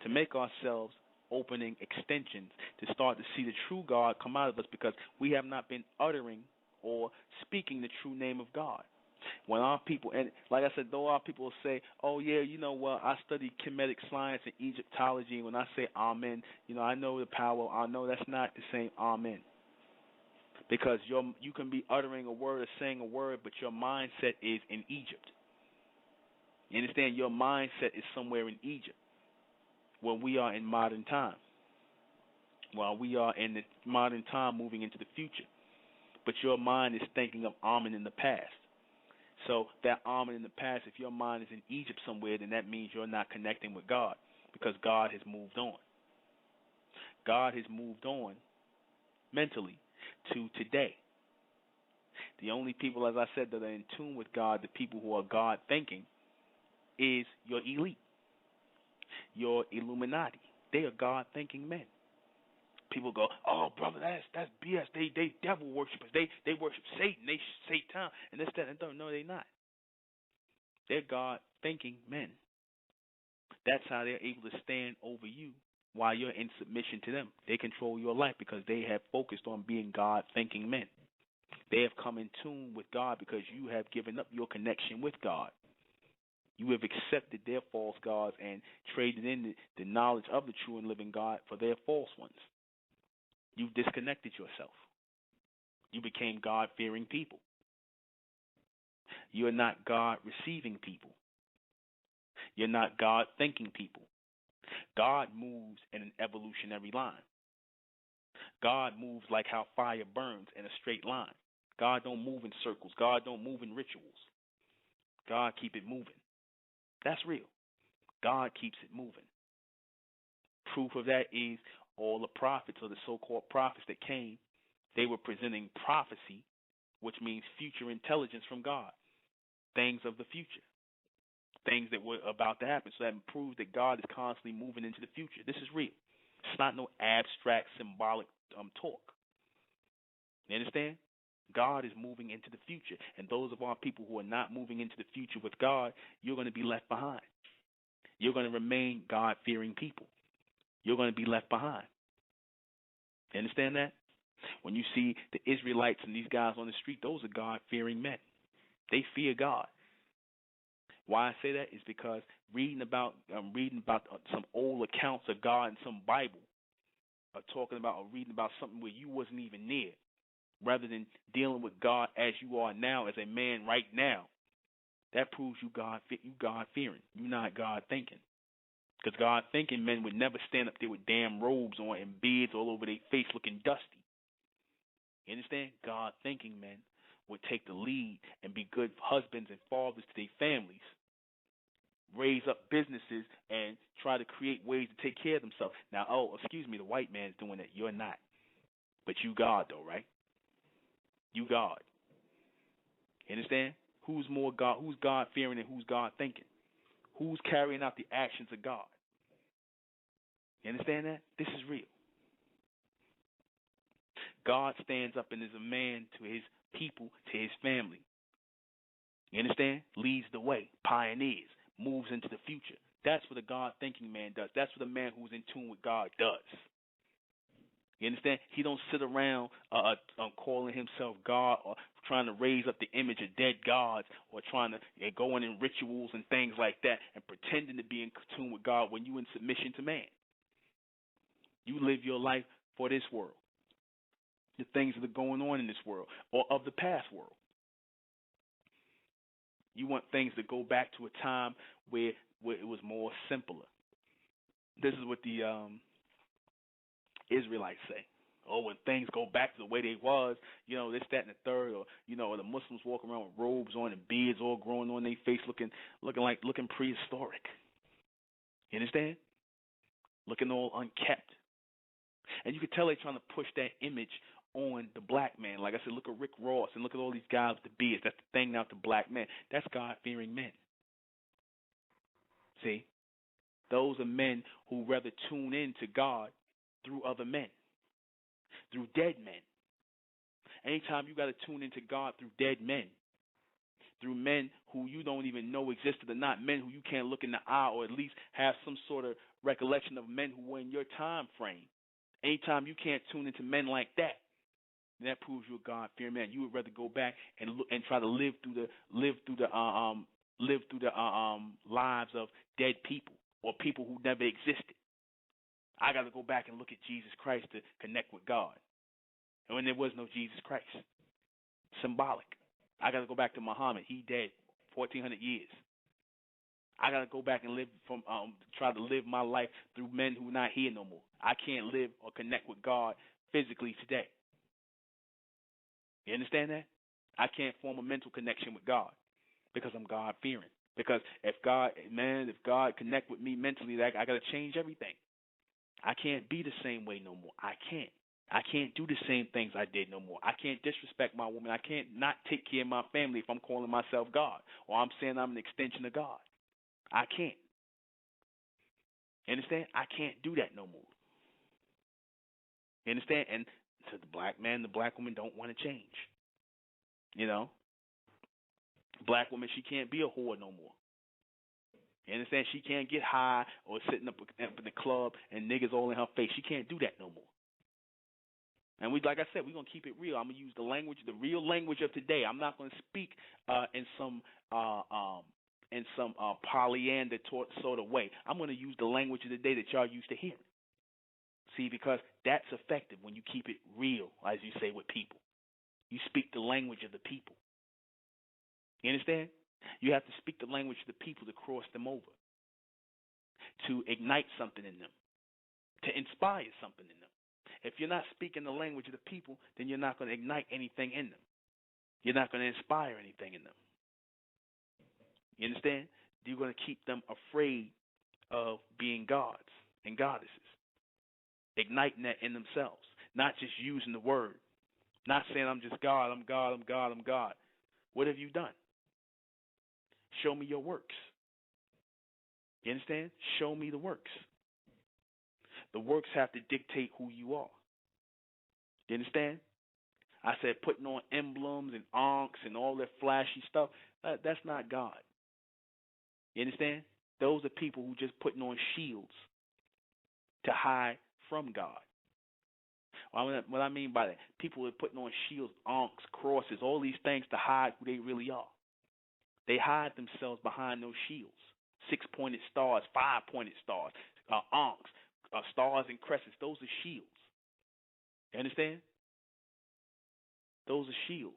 to make ourselves opening extensions, to start to see the true God come out of us, because we have not been uttering or speaking the true name of God. When our people, and like I said, though our people say, oh yeah, you know what, I studied Kemetic science and Egyptology, and when I say Amen, you know, I know the power, I know that's not the same Amen. Because you can be uttering a word or saying a word, but your mindset is in Egypt. You understand? Your mindset is somewhere in Egypt. When we are in modern time, while we are in the modern time moving into the future, but your mind is thinking of Amen in the past. So that Amen in the past, if your mind is in Egypt somewhere, then that means you're not connecting with God, because God has moved on. God has moved on mentally to today. The only people, as I said, that are in tune with God, the people who are God thinking, is your elite. Your Illuminati. They are God-thinking men. People go, oh, brother, that's BS. They devil worshipers. They worship Satan. They Satan and this, that, and that. No, they're not. They're God-thinking men. That's how they're able to stand over you while you're in submission to them. They control your life because they have focused on being God-thinking men. They have come in tune with God because you have given up your connection with God. You have accepted their false gods and traded in the knowledge of the true and living God for their false ones. You've disconnected yourself. You became God-fearing people. You're not God-receiving people. You're not God-thinking people. God moves in an evolutionary line. God moves like how fire burns in a straight line. God don't move in circles. God don't move in rituals. God keep it moving. That's real. God keeps it moving. Proof of that is all the prophets, or the so-called prophets that came, they were presenting prophecy, which means future intelligence from God, things of the future, things that were about to happen. So that proves that God is constantly moving into the future. This is real. It's not no abstract, symbolic talk. You understand? God is moving into the future. And those of our people who are not moving into the future with God, you're going to be left behind. You're going to remain God-fearing people. You're going to be left behind. You understand that? When you see the Israelites and these guys on the street, those are God-fearing men. They fear God. Why I say that is because reading about some old accounts of God in some Bible, or talking about or reading about something where you wasn't even near, rather than dealing with God as you are now, as a man right now, that proves you God-fearing. You're not God-thinking. Because God-thinking men would never stand up there with damn robes on and beards all over their face looking dusty. You understand? God-thinking men would take the lead and be good husbands and fathers to their families, raise up businesses, and try to create ways to take care of themselves. Now, the white man's doing that. You're not. But you God, though, right? You God. You understand? Who's more God? Who's God-fearing and who's God-thinking? Who's carrying out the actions of God? You understand that? This is real. God stands up and is a man to his people, to his family. You understand? Leads the way, pioneers, moves into the future. That's what a God-thinking man does. That's what a man who's in tune with God does. You understand? He don't sit around calling himself God, or trying to raise up the image of dead gods, or trying to go in rituals and things like that and pretending to be in tune with God when you're in submission to man. You live your life for this world, the things that are going on in this world, or of the past world. You want things to go back to a time where it was more simpler. This is what the Israelites say. Oh, when things go back to the way they was, this, that, and the third, or the Muslims walk around with robes on and beards all growing on their face, looking prehistoric. You understand? Looking all unkept. And you can tell they're trying to push that image on the black man. Like I said, look at Rick Ross and look at all these guys with the beards. That's the thing now, the black man. That's God-fearing men. See? Those are men who rather tune in to God through other men, through dead men. Anytime you got to tune into God through dead men, through men who you don't even know existed or not, men who you can't look in the eye or at least have some sort of recollection of men who were in your time frame. Anytime you can't tune into men like that, that proves you're a God-fearing man. You would rather go back and look and try to live through the lives of dead people or people who never existed. I got to go back and look at Jesus Christ to connect with God. And when there was no Jesus Christ, symbolic. I got to go back to Muhammad. He dead 1,400 years. I got to go back and try to live my life through men who are not here no more. I can't live or connect with God physically today. You understand that? I can't form a mental connection with God because I'm God-fearing. Because if God connect with me mentally, I got to change everything. I can't be the same way no more. I can't do the same things I did no more. I can't disrespect my woman. I can't not take care of my family if I'm calling myself God or I'm saying I'm an extension of God. I can't. You understand? I can't do that no more. You understand? And to the black man, the black woman don't want to change. Black woman, she can't be a whore no more. You understand? She can't get high or sitting up in the club and niggas all in her face. She can't do that no more. And like I said, we're gonna keep it real. I'm gonna use the language, the real language of today. I'm not gonna speak in some Pollyanna sort of way. I'm gonna use the language of the day that y'all used to hear. See, because that's effective when you keep it real, as you say, with people. You speak the language of the people. You understand? You have to speak the language of the people to cross them over, to ignite something in them, to inspire something in them. If you're not speaking the language of the people, then you're not going to ignite anything in them. You're not going to inspire anything in them. You understand? You're going to keep them afraid of being gods and goddesses, igniting that in themselves, not just using the word, not saying I'm just God, I'm God, I'm God, I'm God. What have you done? Show me your works. You understand? Show me the works. The works have to dictate who you are. You understand? I said putting on emblems and ankhs and all that flashy stuff, that's not God. You understand? Those are people who just putting on shields to hide from God. What I mean by that, people are putting on shields, ankhs, crosses, all these things to hide who they really are. They hide themselves behind those shields. 6-pointed stars, 5-pointed stars, ankhs, stars and crescents. Those are shields. You understand? Those are shields.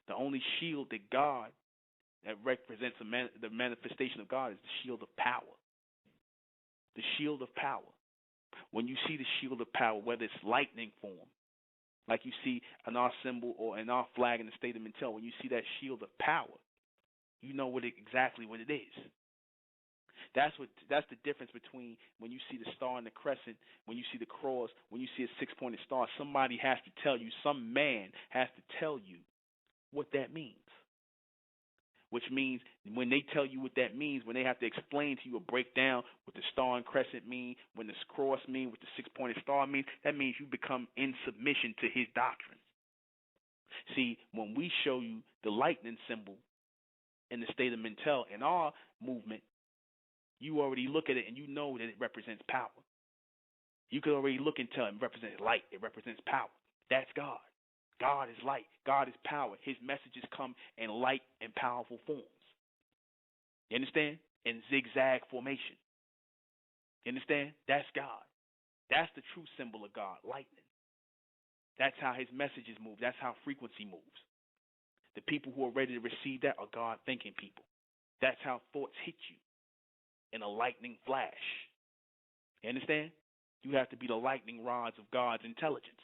The only shield that God, that represents the manifestation of God, is the shield of power. The shield of power. When you see the shield of power, whether it's lightning form, like you see in our symbol or in our flag in the state of Mintel, when you see that shield of power, you know exactly what it is. That's the difference between when you see the star and the crescent, when you see the cross, when you see a 6-pointed star. Somebody has to tell you, some man has to tell you what that means. Which means when they tell you what that means, when they have to explain to you or break down what the star and crescent mean, when the cross mean, what the 6-pointed star means, that means you become in submission to his doctrine. See, when we show you the lightning symbol in the state of Mintel in our movement, you already look at it and you know that it represents power. You can already look and tell it represents light. It represents power. That's God. God is light. God is power. His messages come in light and powerful forms. You understand? In zigzag formation. You understand? That's God. That's the true symbol of God, lightning. That's how his messages move. That's how frequency moves. The people who are ready to receive that are God-thinking people. That's how thoughts hit you in a lightning flash. You understand? You have to be the lightning rods of God's intelligence.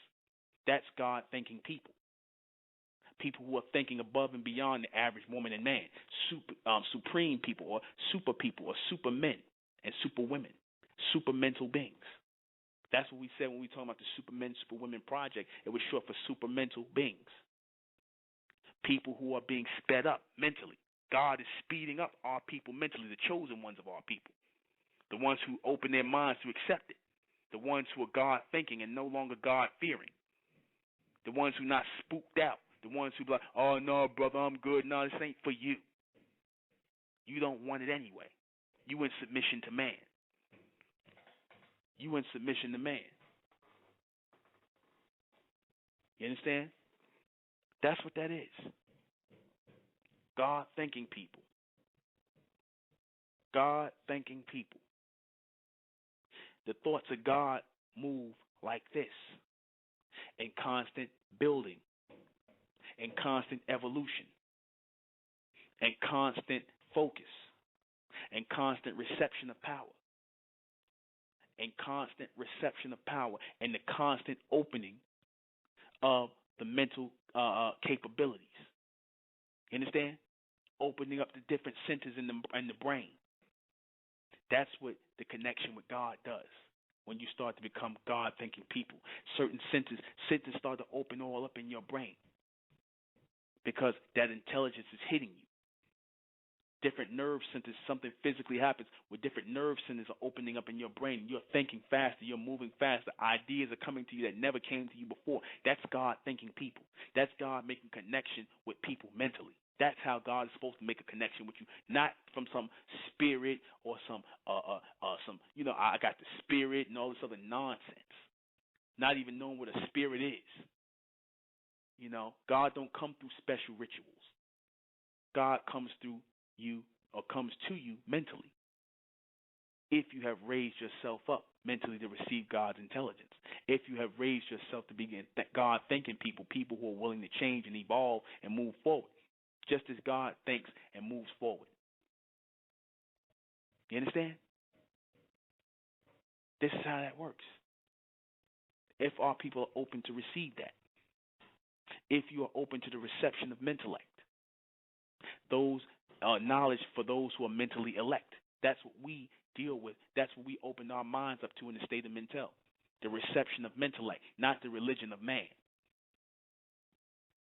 That's God-thinking people. People who are thinking above and beyond the average woman and man. Supreme people or super men and super women. Super mental beings. That's what we said when we talk about the Supermen, Superwomen Project. It was short for super mental beings. People who are being sped up mentally. God is speeding up our people mentally, the chosen ones of our people. The ones who open their minds to accept it. The ones who are God-thinking and no longer God-fearing. The ones who are not spooked out. The ones who be like, oh, no, brother, I'm good. No, this ain't for you. You don't want it anyway. You in submission to man. You in submission to man. You understand? That's what that is. God-thinking people. God-thinking people. The thoughts of God move like this, in constant building, in constant evolution, in constant focus, in constant reception of power, in constant reception of power, and the constant opening of the mental capabilities. You understand? Opening up the different centers in the brain. That's what the connection with God does. When you start to become God-thinking people, certain centers start to open all up in your brain because that intelligence is hitting you. Different nerve centers, something physically happens where different nerve centers are opening up in your brain. You're thinking faster. You're moving faster. Ideas are coming to you that never came to you before. That's God-thinking people. That's God making connection with people mentally. That's how God is supposed to make a connection with you, not from some spirit or some I got the spirit and all this other nonsense. Not even knowing what a spirit is. God don't come through special rituals. God comes through you or comes to you mentally. If you have raised yourself up mentally to receive God's intelligence, if you have raised yourself to begin God-thinking people who are willing to change and evolve and move forward, just as God thinks and moves forward. You understand? This is how that works. If our people are open to receive that, if you are open to the reception of mentellect, those knowledge for those who are mentally elect, that's what we deal with. That's what we open our minds up to in the state of mental. The reception of mentellect, not the religion of man.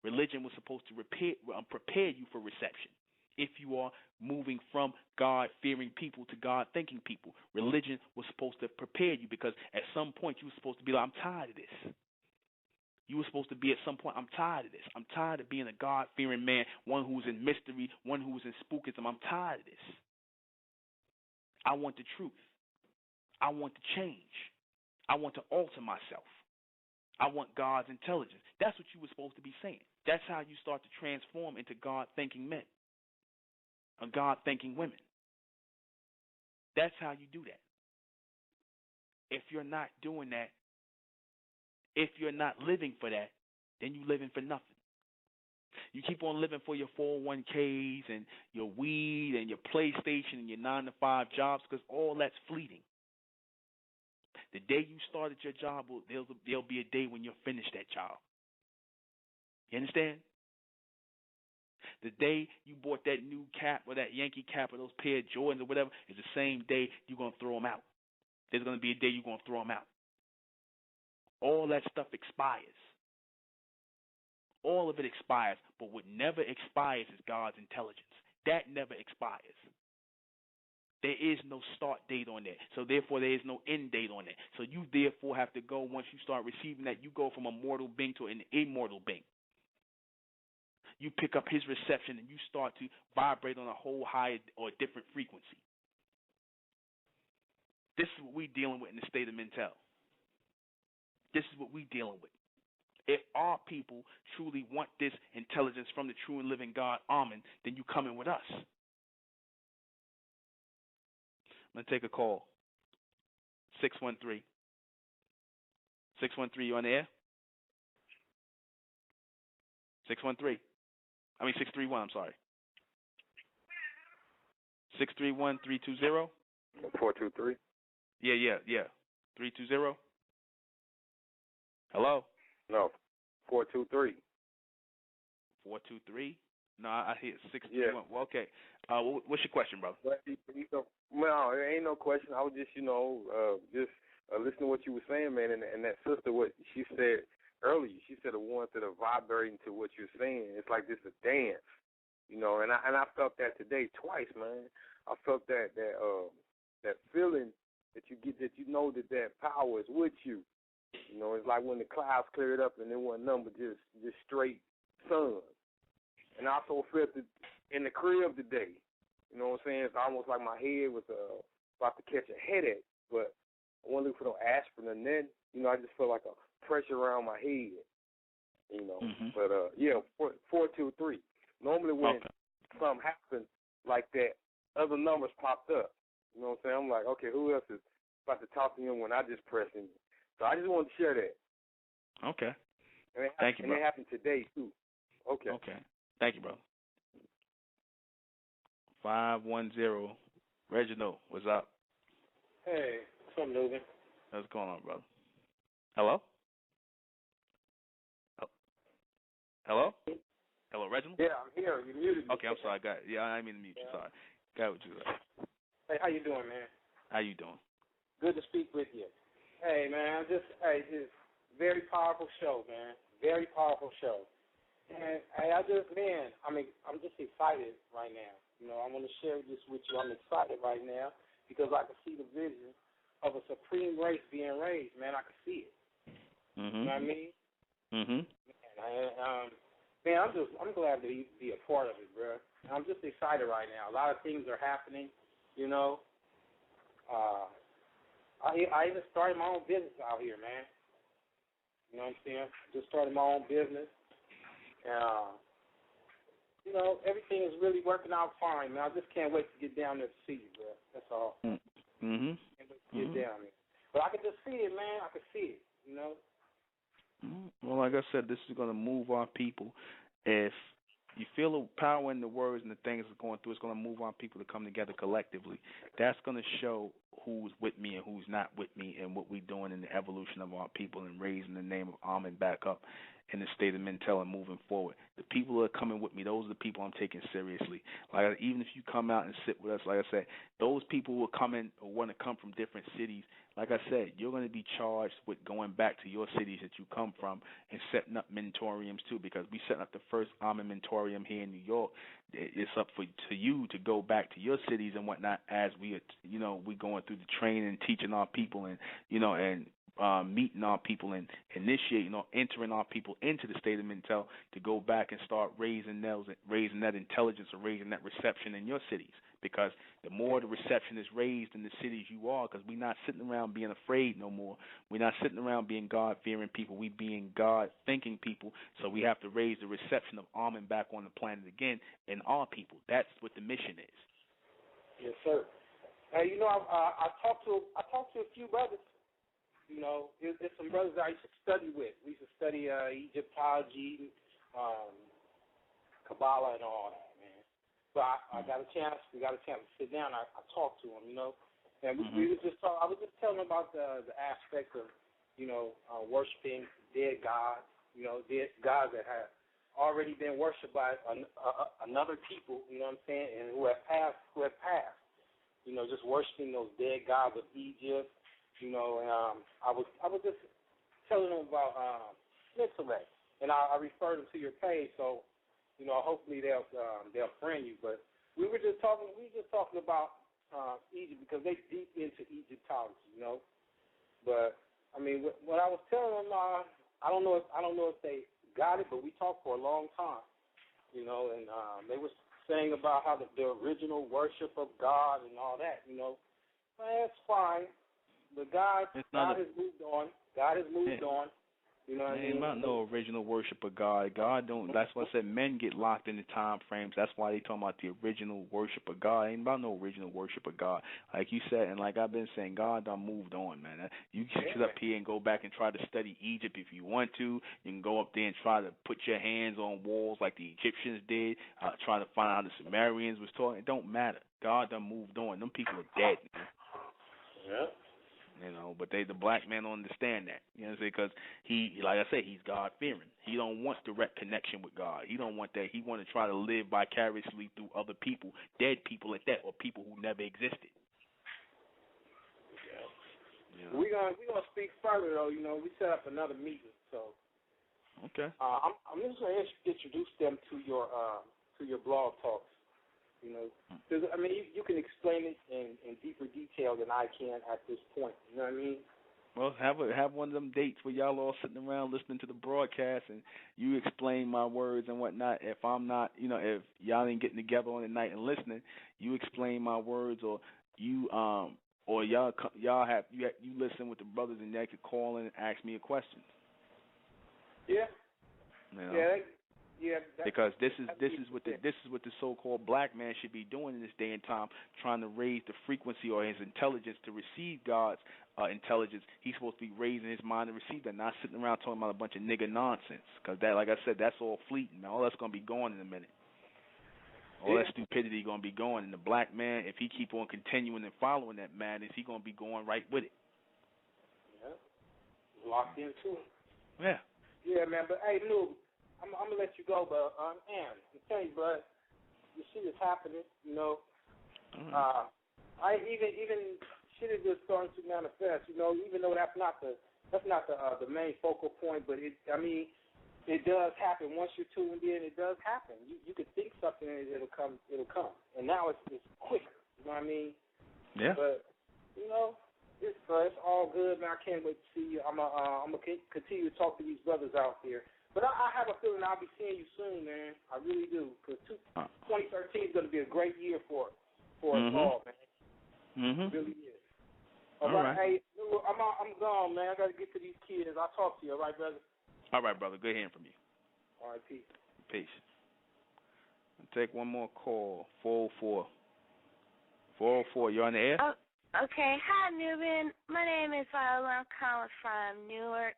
Religion was supposed to prepare you for reception. If you are moving from God-fearing people to God-thinking people, religion was supposed to prepare you, because at some point you were supposed to be like, I'm tired of this. You were supposed to be at some point, I'm tired of this. I'm tired of being a God-fearing man, one who's in mystery, one who's in spookism. I'm tired of this. I want the truth. I want to change. I want to alter myself. I want God's intelligence. That's what you were supposed to be saying. That's how you start to transform into God-thinking men and God-thinking women. That's how you do that. If you're not doing that, if you're not living for that, then you're living for nothing. You keep on living for your 401ks and your weed and your PlayStation and your 9-to-5 jobs, because all that's fleeting. The day you started your job, there'll be a day when you'll finish that job. You understand? The day you bought that new cap or that Yankee cap or those pair of Jordans or whatever is the same day you're going to throw them out. There's going to be a day you're going to throw them out. All that stuff expires. All of it expires, but what never expires is God's intelligence. That never expires. There is no start date on that, so therefore there is no end date on it. So you therefore have to go, once you start receiving that, you go from a mortal being to an immortal being. You pick up his reception and you start to vibrate on a whole higher or different frequency. This is what we're dealing with in the state of mental. This is what we're dealing with. If our people truly want this intelligence from the true and living God, Amen, then you come in with us. I'm going to take a call. 613. 613, you on the air? 631, I'm sorry. 631-320? 423? Yeah. 320? Hello? No, 423. 423? No, I hear 631. Yeah. Well, okay. What's your question, brother? Well, it ain't no question. I was just, listening to what you were saying, man, and that sister, what she said earlier, she said the ones that are vibrating to what you're saying, it's like this a dance, and I felt that today twice, man. I felt that feeling that you get, that that power is with you. It's like when the clouds cleared up and there wasn't nothing but just straight sun. And I also felt it in the crib today. You know what I'm saying? It's almost like my head was about to catch a headache, but I wasn't looking for no aspirin. And then, I just felt like a pressure around my head. Mm-hmm. But 423. Normally when something happens like that, other numbers popped up. You know what I'm saying? I'm like, okay, who else is about to talk to him when I just press him? So I just wanted to share that. Okay. Thank you, bro. And it happened today, too. Okay. Thank you, bro. 510. Reginald, what's up? Hey, what's up, Logan? What's going on, brother? Hello? Hello? Hello, Reginald? Yeah, I'm here. You muted me. Okay, I'm sorry. I didn't mean to mute you. Sorry. Got what you said. Hey, how you doing, man? How you doing? Good to speak with you. Hey, man, just very powerful show, man. Very powerful show. And I'm just excited right now. I want to share this with you. I'm excited right now because I can see the vision of a supreme race being raised, man. I can see it. Mm-hmm. You know what I mean? Mm-hmm. Man, I'm glad to be a part of it, bro. I'm just excited right now. A lot of things are happening, you know. I even started my own business out here, man. You know what I'm saying? Just started my own business. You know, everything is really working out fine, man. I just can't wait to get down there to see you, bro. That's all. Mm-hmm. Can't wait to get down there. But I can just see it, man. I can see it, you know. Well, like I said, this is going to move our people. If you feel the power in the words and the things that's going through, it's going to move our people to come together collectively. That's going to show who's with me and who's not with me and what we're doing in the evolution of our people and raising the name of Amen back up in the state of Mintel and moving forward. The people who are coming with me, those are the people I'm taking seriously. Like, even if you come out and sit with us, like I said, those people who are coming or want to come from different cities, like I said, you're going to be charged with going back to your cities that you come from and setting up mentoriums too, because we setting up the first Amen mentorium here in New York. It's up to you to go back to your cities and whatnot as we going through the training and teaching our people and meeting our people and initiating or entering our people into the state of Mintel to go back and start raising that intelligence or raising that reception in your cities. Because the more the reception is raised in the cities you are, because we're not sitting around being afraid no more. We're not sitting around being God-fearing people. We being God-thinking people. So we have to raise the reception of Amen back on the planet again in our people. That's what the mission is. Yes, sir. You know, I talked to a few brothers. You know, there's some brothers that I used to study with. We used to study Egyptology, Kabbalah, and all that, man. But we got a chance to sit down. I talked to them, you know, and we was just I was just telling them about the aspect of, you know, worshiping dead gods, you know, dead gods that have already been worshipped by another people, you know what I'm saying, and who have passed, you know, just worshiping those dead gods of Egypt. You know, and I was just telling them about intellect, and I referred them to your page. So, you know, hopefully they'll friend you. But we were just talking about Egypt because they deep into Egyptology, you know. But I mean, what I was telling them, I don't know if they got it, but we talked for a long time, you know, and they were saying about how the original worship of God and all that, you know. That's fine. But God has moved on. God has moved on. You know what I mean? Ain't about no original worship of God. God don't. That's why I said men get locked in the time frames. That's why they talking about the original worship of God. Ain't about no original worship of God. Like you said, and like I've been saying, God done moved on, man. You can sit up here and go back and try to study Egypt if you want to. You can go up there and try to put your hands on walls like the Egyptians did. Try to find out the Sumerians was talking. It don't matter. God done moved on. Them people are dead, man. Yeah. You know, but the black man don't understand that. You know what I'm saying? Because he, like I say, he's God-fearing. He don't want direct connection with God. He don't want that. He want to try to live vicariously through other people, dead people at that, or people who never existed. Yeah. You know? We're gonna speak further though. You know, we set up another meeting, so okay. I'm just gonna introduce them to your blog talks. You know, because I mean, you can explain it in deeper detail than I can at this point. You know what I mean? Well, have one of them dates where y'all all sitting around listening to the broadcast and you explain my words and whatnot. If I'm not, you know, if y'all ain't getting together on the night and listening, you explain my words, or you or y'all have you listen with the brothers and y'all could call in and ask me a question. Yeah. You know? Yeah. Because this is what the so-called black man should be doing in this day and time, trying to raise the frequency or his intelligence to receive God's intelligence. He's supposed to be raising his mind to receive that, not sitting around talking about a bunch of nigga nonsense. Because that, like I said, that's all fleeting. All that's gonna be gone in a minute. All that stupidity gonna be gone. And the black man, if he keep on continuing and following that madness, he gonna be going right with it. Yeah. Locked into it. Yeah. Yeah, man. But hey, Lou, I'm gonna let you go, but man, I'm telling you, bud, this shit is happening. You know, I even shit is just starting to manifest. You know, even though that's not the main focal point, but it does happen once you're tuned in. It does happen. You could think something and it'll come, and now it's quicker. You know what I mean? Yeah. But you know, it's all good, man. I can't wait to see you. I'm gonna continue to talk to these brothers out there. But I have a feeling Jordan, I'll be seeing you soon, man. I really do, because 2013 is going to be a great year for us all, man. It really is. All right. Hey, I'm gone, man. I got to get to these kids. I'll talk to you, all right, brother? All right, brother. Good hearing from you. All right, peace. Peace. I'll take one more call. 404. 404, you're on the air? Oh, okay. Hi, Nuben. My name is Viola. I'm calling from Newark.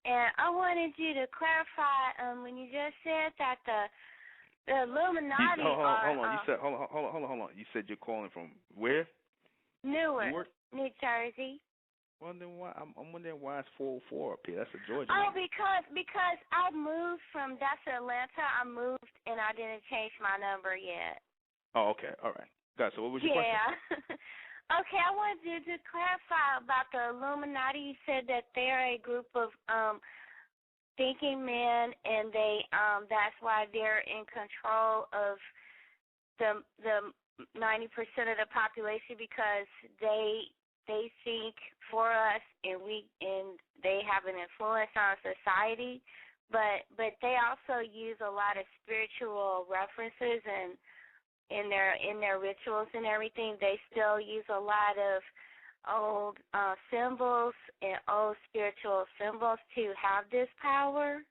And I wanted you to clarify when you just said that the Illuminati hold on. are... You said, hold on. You said you're calling from where? Newark, New Jersey. Well, then why? I'm wondering why it's 404 up here. That's a Georgia Oh, number. because I moved from, that's Atlanta. I moved and I didn't change my number yet. Oh, okay. All right. Got it. So what was your question? Yeah. Okay, I wanted you to clarify about the Illuminati. You said that they're a group of thinking men, and they that's why they're in control of the 90% of the population, because they think for us, and they have an influence on society. But they also use a lot of spiritual references and in their rituals and everything. They still use a lot of old symbols and old spiritual symbols to have this power.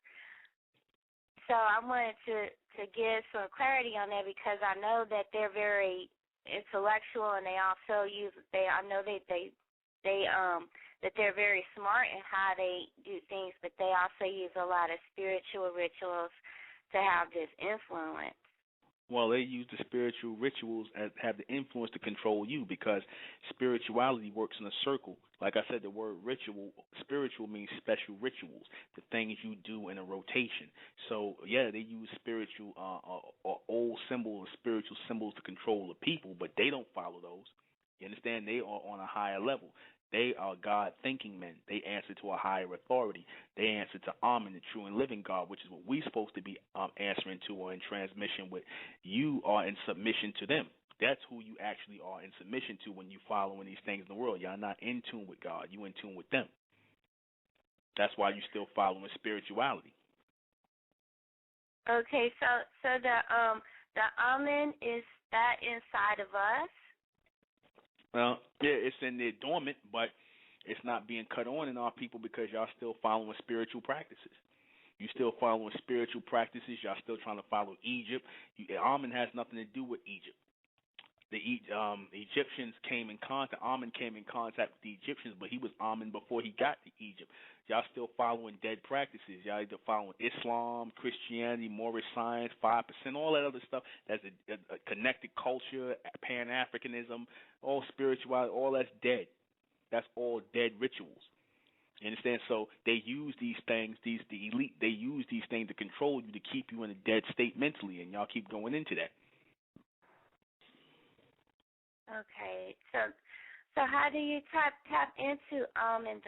So I wanted to give some clarity on that, because I know that they're very intellectual, and they also that they're very smart in how they do things, but they also use a lot of spiritual rituals to have this influence. Well, they use the spiritual rituals as have the influence to control you, because spirituality works in a circle. Like I said, the word spiritual means special rituals, the things you do in a rotation. So, yeah, they use spiritual or old symbols, spiritual symbols to control the people, but they don't follow those. You understand? They are on a higher level. They are God-thinking men. They answer to a higher authority. They answer to Amen, the true and living God, which is what we're supposed to be answering to or in transmission with. You are in submission to them. That's who you actually are in submission to when you're following these things in the world. You're not in tune with God. You're in tune with them. That's why you're still following spirituality. Okay, so the Amen, is that inside of us? Well, yeah, it's in there dormant, but it's not being cut on in our people, because y'all still following spiritual practices. You still following spiritual practices. Y'all still trying to follow Egypt. Amen has nothing to do with Egypt. The Egyptians came in contact. Amen came in contact with the Egyptians, but he was Amen before he got to Egypt. Y'all still following dead practices. Y'all either following Islam, Christianity, Moorish science, 5%, all that other stuff. That's a connected culture, Pan-Africanism, all spirituality, all that's dead. That's all dead rituals. You understand? So they use these things, the elite, they use these things to control you, to keep you in a dead state mentally, and y'all keep going into that. Okay, so how do you tap into and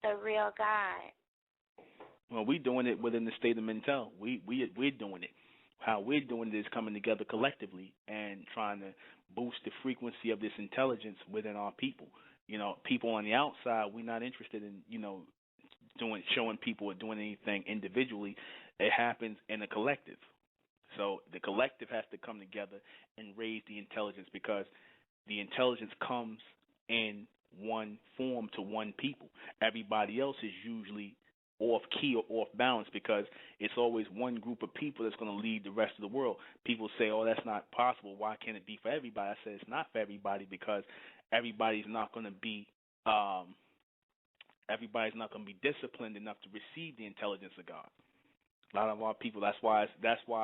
the real God? Well, we're doing it within the state of mental. We're doing it. How we're doing it is coming together collectively and trying to boost the frequency of this intelligence within our people. You know, people on the outside, we're not interested in, showing people or doing anything individually. It happens in a collective. So the collective has to come together and raise the intelligence, because the intelligence comes in one form to one people. Everybody else is usually off key or off balance, because it's always one group of people that's going to lead the rest of the world. People say, oh, that's not possible. Why can't it be for everybody? I say it's not for everybody, because everybody's not going to be disciplined enough to receive the intelligence of God. A lot of our people. That's why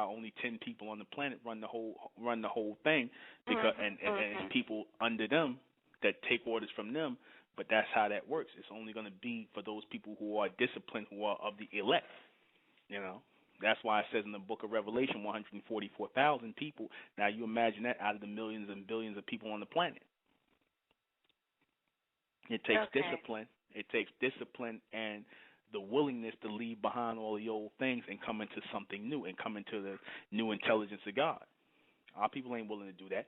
only 10 people on the planet run the whole thing, because and it's people under them that take orders from them. But that's how that works. It's only going to be for those people who are disciplined, who are of the elect. That's why it says in the book of Revelation, 144,000 people. Now you imagine that out of the millions and billions of people on the planet. It takes discipline. It takes discipline and the willingness to leave behind all the old things and come into something new and come into the new intelligence of God. Our people ain't willing to do that.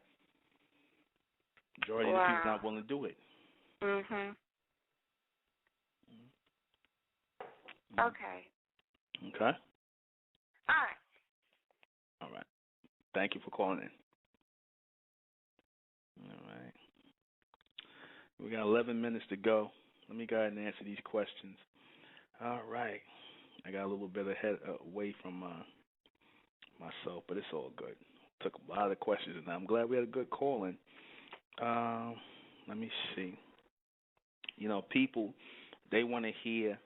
Majority of the people not willing to do it. Mhm. Okay. Okay. All Thank you for calling in. All right. We got 11 minutes to go. Let me go ahead and answer these questions. All right. I got a little bit away from myself, but it's all good. Took a lot of questions, and I'm glad we had a good call in. Let me see. People, they want to hear,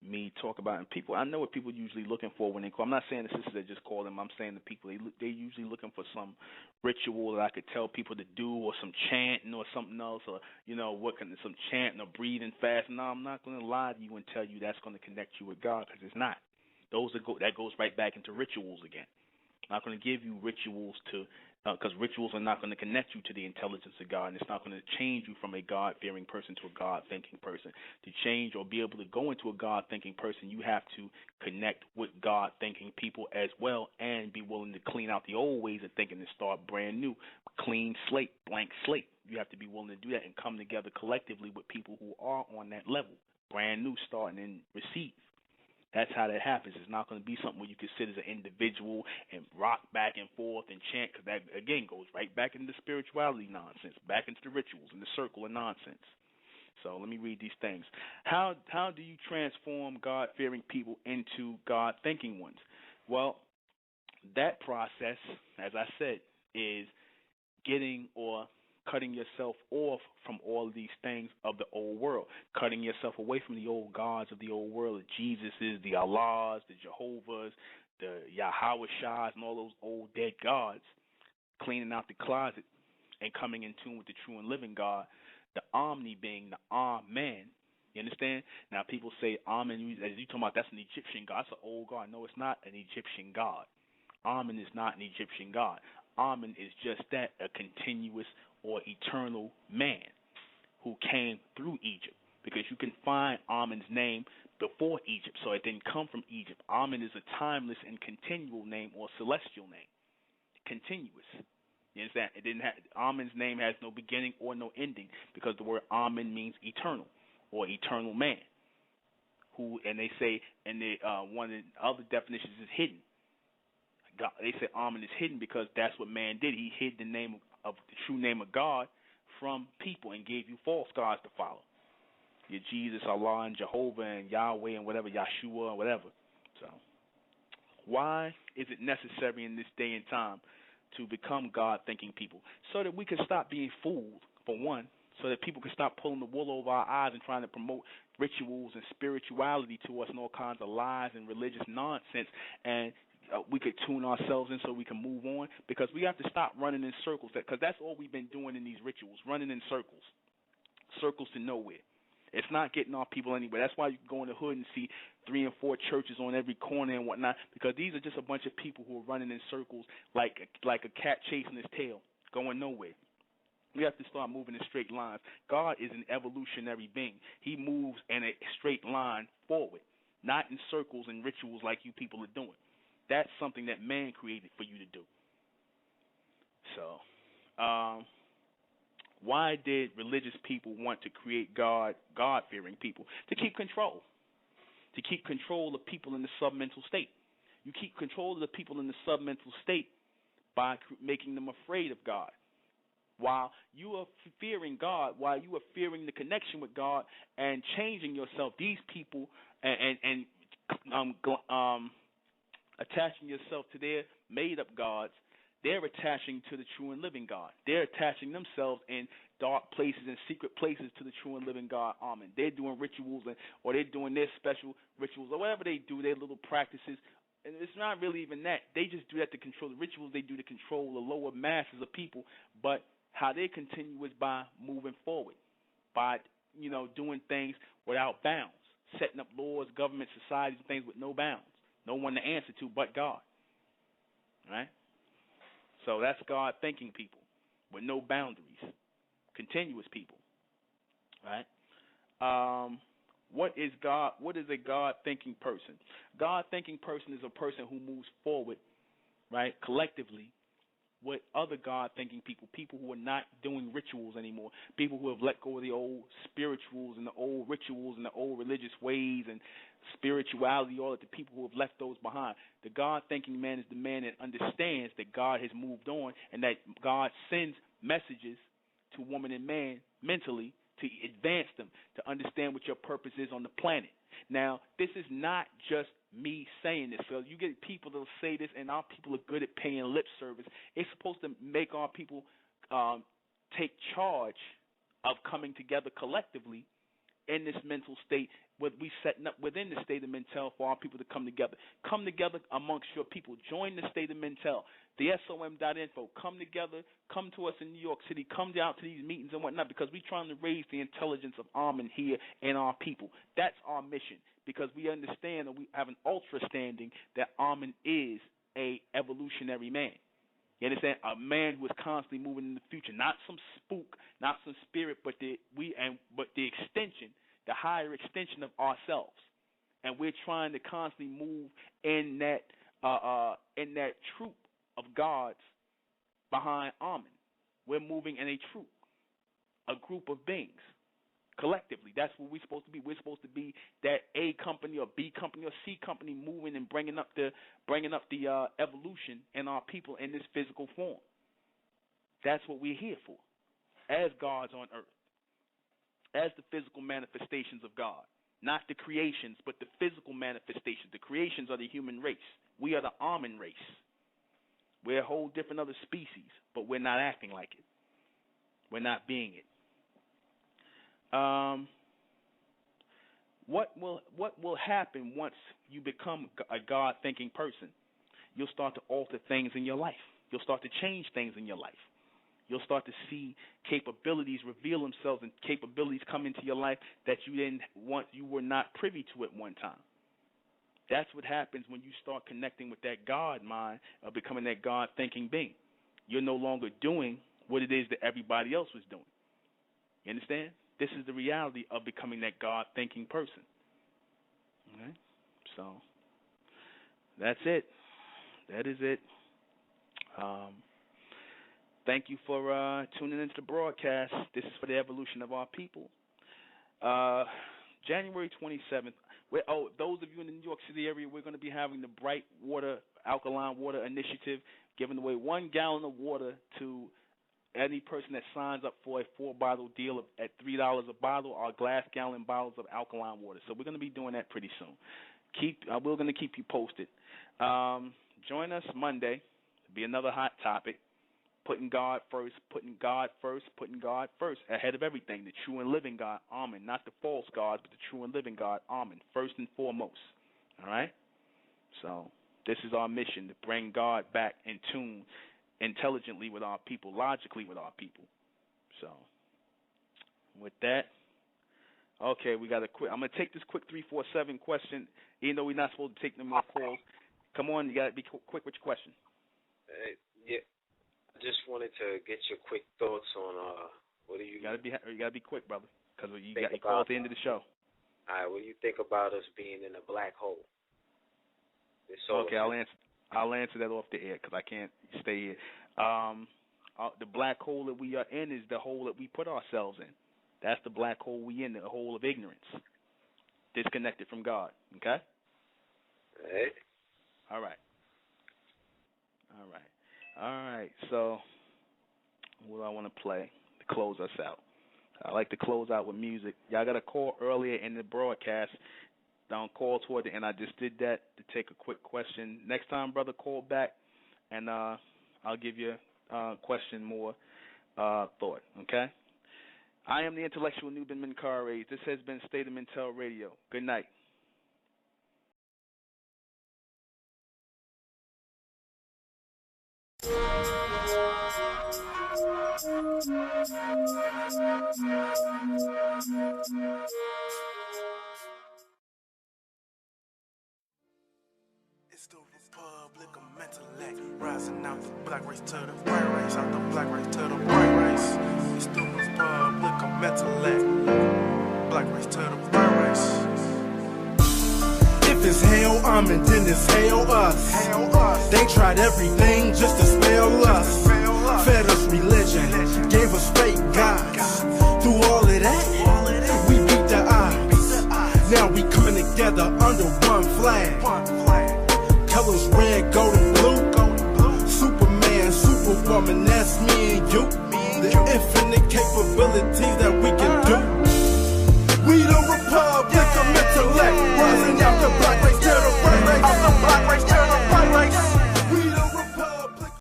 me talk about, and people, I know what people usually looking for when they call. I'm not saying the sisters that just call them. I'm saying the people, they usually looking for some ritual that I could tell people to do, or some chanting or something else, or some chanting or breathing fast. No, I'm not going to lie to you and tell you that's going to connect you with God, because it's not. That goes right back into rituals again. I'm not going to give you rituals because rituals are not going to connect you to the intelligence of God, and it's not going to change you from a God-fearing person to a God-thinking person. To change or be able to go into a God-thinking person, you have to connect with God-thinking people as well, and be willing to clean out the old ways of thinking and start brand new, clean slate, blank slate. You have to be willing to do that and come together collectively with people who are on that level, brand new, starting and receive. That's how that happens. It's not going to be something where you can sit as an individual and rock back and forth and chant, because that, again, goes right back into the spirituality nonsense, back into the rituals and the circle of nonsense. So let me read these things. How do you transform God-fearing people into God-thinking ones? Well, that process, as I said, is getting or cutting yourself off from all of these things of the old world, cutting yourself away from the old gods of the old world, the Jesuses, the Allahs, the Jehovahs, the Yahweh-Shahs, and all those old dead gods, cleaning out the closet and coming in tune with the true and living God, the Omni being the Amen. You understand? Now, people say Amen, as you talking about, that's an Egyptian god. That's an old god. No, it's not an Egyptian god. Amen is not an Egyptian god. Amen is just that, a continuous or eternal man who came through Egypt, because you can find Amen's name before Egypt, so it didn't come from Egypt. Amen is a timeless and continual name, or celestial name, continuous. You understand? It didn't have, Amen's name has no beginning or no ending, because the word Amen means eternal or eternal man. Who, and they say, and one of the other definitions is hidden. God, they say Amen is hidden because that's what man did. He hid the name of the true name of God from people and gave you false gods to follow. Your Jesus, Allah, and Jehovah, and Yahweh, and whatever, Yahshua, and whatever. So, why is it necessary in this day and time to become God-thinking people? So that we can stop being fooled, for one, so that people can stop pulling the wool over our eyes and trying to promote rituals and spirituality to us and all kinds of lies and religious nonsense, and we could tune ourselves in so we can move on, because we have to stop running in circles, because that's all we've been doing in these rituals, running in circles to nowhere. It's not getting our people anywhere. That's why you can go in the hood and see 3 and 4 churches on every corner and whatnot, because these are just a bunch of people who are running in circles like a cat chasing his tail, going nowhere. We have to start moving in straight lines. God is an evolutionary being. He moves in a straight line forward, not in circles and rituals like you people are doing. That's something that man created for you to do. So, why did religious people want to create God-fearing people? To keep control. To keep control of people in the submental state. You keep control of the people in the submental state by making them afraid of God. While you are fearing God, while you are fearing the connection with God and changing yourself, these people and attaching yourself to their made-up gods, they're attaching to the true and living God. They're attaching themselves in dark places and secret places to the true and living God. Amen. They're doing rituals, or they're doing their special rituals, or whatever they do, their little practices. And it's not really even that. They just do that to control the rituals. They do to control the lower masses of people. But how they continue is by moving forward, by doing things without bounds, setting up laws, government, societies, and things with no bounds. No one to answer to but God. Right? So that's God-thinking people with no boundaries. Continuous people. Right? What is God? What is a God-thinking person? God-thinking person is a person who moves forward, right, collectively, with other God-thinking people, people who are not doing rituals anymore, people who have let go of the old spirituals and the old rituals and the old religious ways and spirituality, all of the people who have left those behind. The God-thinking man is the man that understands that God has moved on and that God sends messages to woman and man mentally to advance them, to understand what your purpose is on the planet. Now, this is not just me saying this. So you get people that will say this, and our people are good at paying lip service. It's supposed to make our people take charge of coming together collectively in this mental state, what we setting up within the state of Mental for our people to come together. Come together amongst your people. Join the state of Mental. The SOM.info. Come together. Come to us in New York City. Come out to these meetings and whatnot, because we're trying to raise the intelligence of Amen here in our people. That's our mission, because we understand and we have an ultra-standing that Amen is a evolutionary man. You understand? A man who is constantly moving in the future, not some spook, not some spirit, but the extension, the higher extension of ourselves. And we're trying to constantly move in that troop of gods behind Amen. We're moving in a troop, a group of beings. Collectively, that's what we're supposed to be. We're supposed to be that A company or B company or C company moving and bringing up the evolution in our people in this physical form. That's what we're here for, as gods on earth, as the physical manifestations of God, not the creations, but the physical manifestations. The creations are the human race. We are the Amen race. We're a whole different other species, but we're not acting like it. We're not being it. What will happen once you become a God-thinking person? You'll start to alter things in your life. You'll start to change things in your life. You'll start to see capabilities reveal themselves and capabilities come into your life that you were not privy to at one time. That's what happens when you start connecting with that God mind of becoming that God-thinking being. You're no longer doing what it is that everybody else was doing. You understand? This is the reality of becoming that God-thinking person. Okay? So that's it. That is it. Thank you for tuning into the broadcast. This is for the evolution of our people. January 27th. Those of you in the New York City area, we're going to be having the Bright Water, Alkaline Water Initiative, giving away 1 gallon of water to any person that signs up for a 4-bottle deal at $3 a bottle, or glass gallon bottles of alkaline water. So we're going to be doing that pretty soon. We're going to keep you posted. Join us Monday. It'll be another hot topic. Putting God first, putting God first, putting God first, ahead of everything. The true and living God, Amen. Not the false gods, but the true and living God, Amen. First and foremost. All right? So this is our mission, to bring God back in tune intelligently with our people, logically with our people. So with that, okay, we got a quick. I'm going to take this quick 347 question, even though we're not supposed to take no more calls. Come on, you got to be quick with your question. Yeah. I just wanted to get your quick thoughts on what do you got to be quick, brother, because you got your call at the end of the show. All right, what do you think about us being in a black hole? Okay, I'll answer that off the air because I can't stay here. The black hole that we are in is the hole that we put ourselves in. That's the black hole we in, the hole of ignorance, disconnected from God. Okay. All right. So, what do I want to play to close us out? I like to close out with music. Y'all got a call earlier in the broadcast. Don't call toward the end. I just did that to take a quick question. Next time, brother, call back, and I'll give you a question more thought. Okay. I am the intellectual Nuben Menkarayzz. This has been State of Mental Radio. Good night. It's the Republic of Mentellect, rising out the black race to the white race, out the black race to the white race. It's the Republic of Mentellect, black race to the white race. If it's hell, then it's hell us. They tried everything just to spell us. through all of that, we beat the odds. Now we coming together under one flag. Colors red, gold, and blue. Superman, Superwoman, that's me and you. The infinite capabilities that we can do.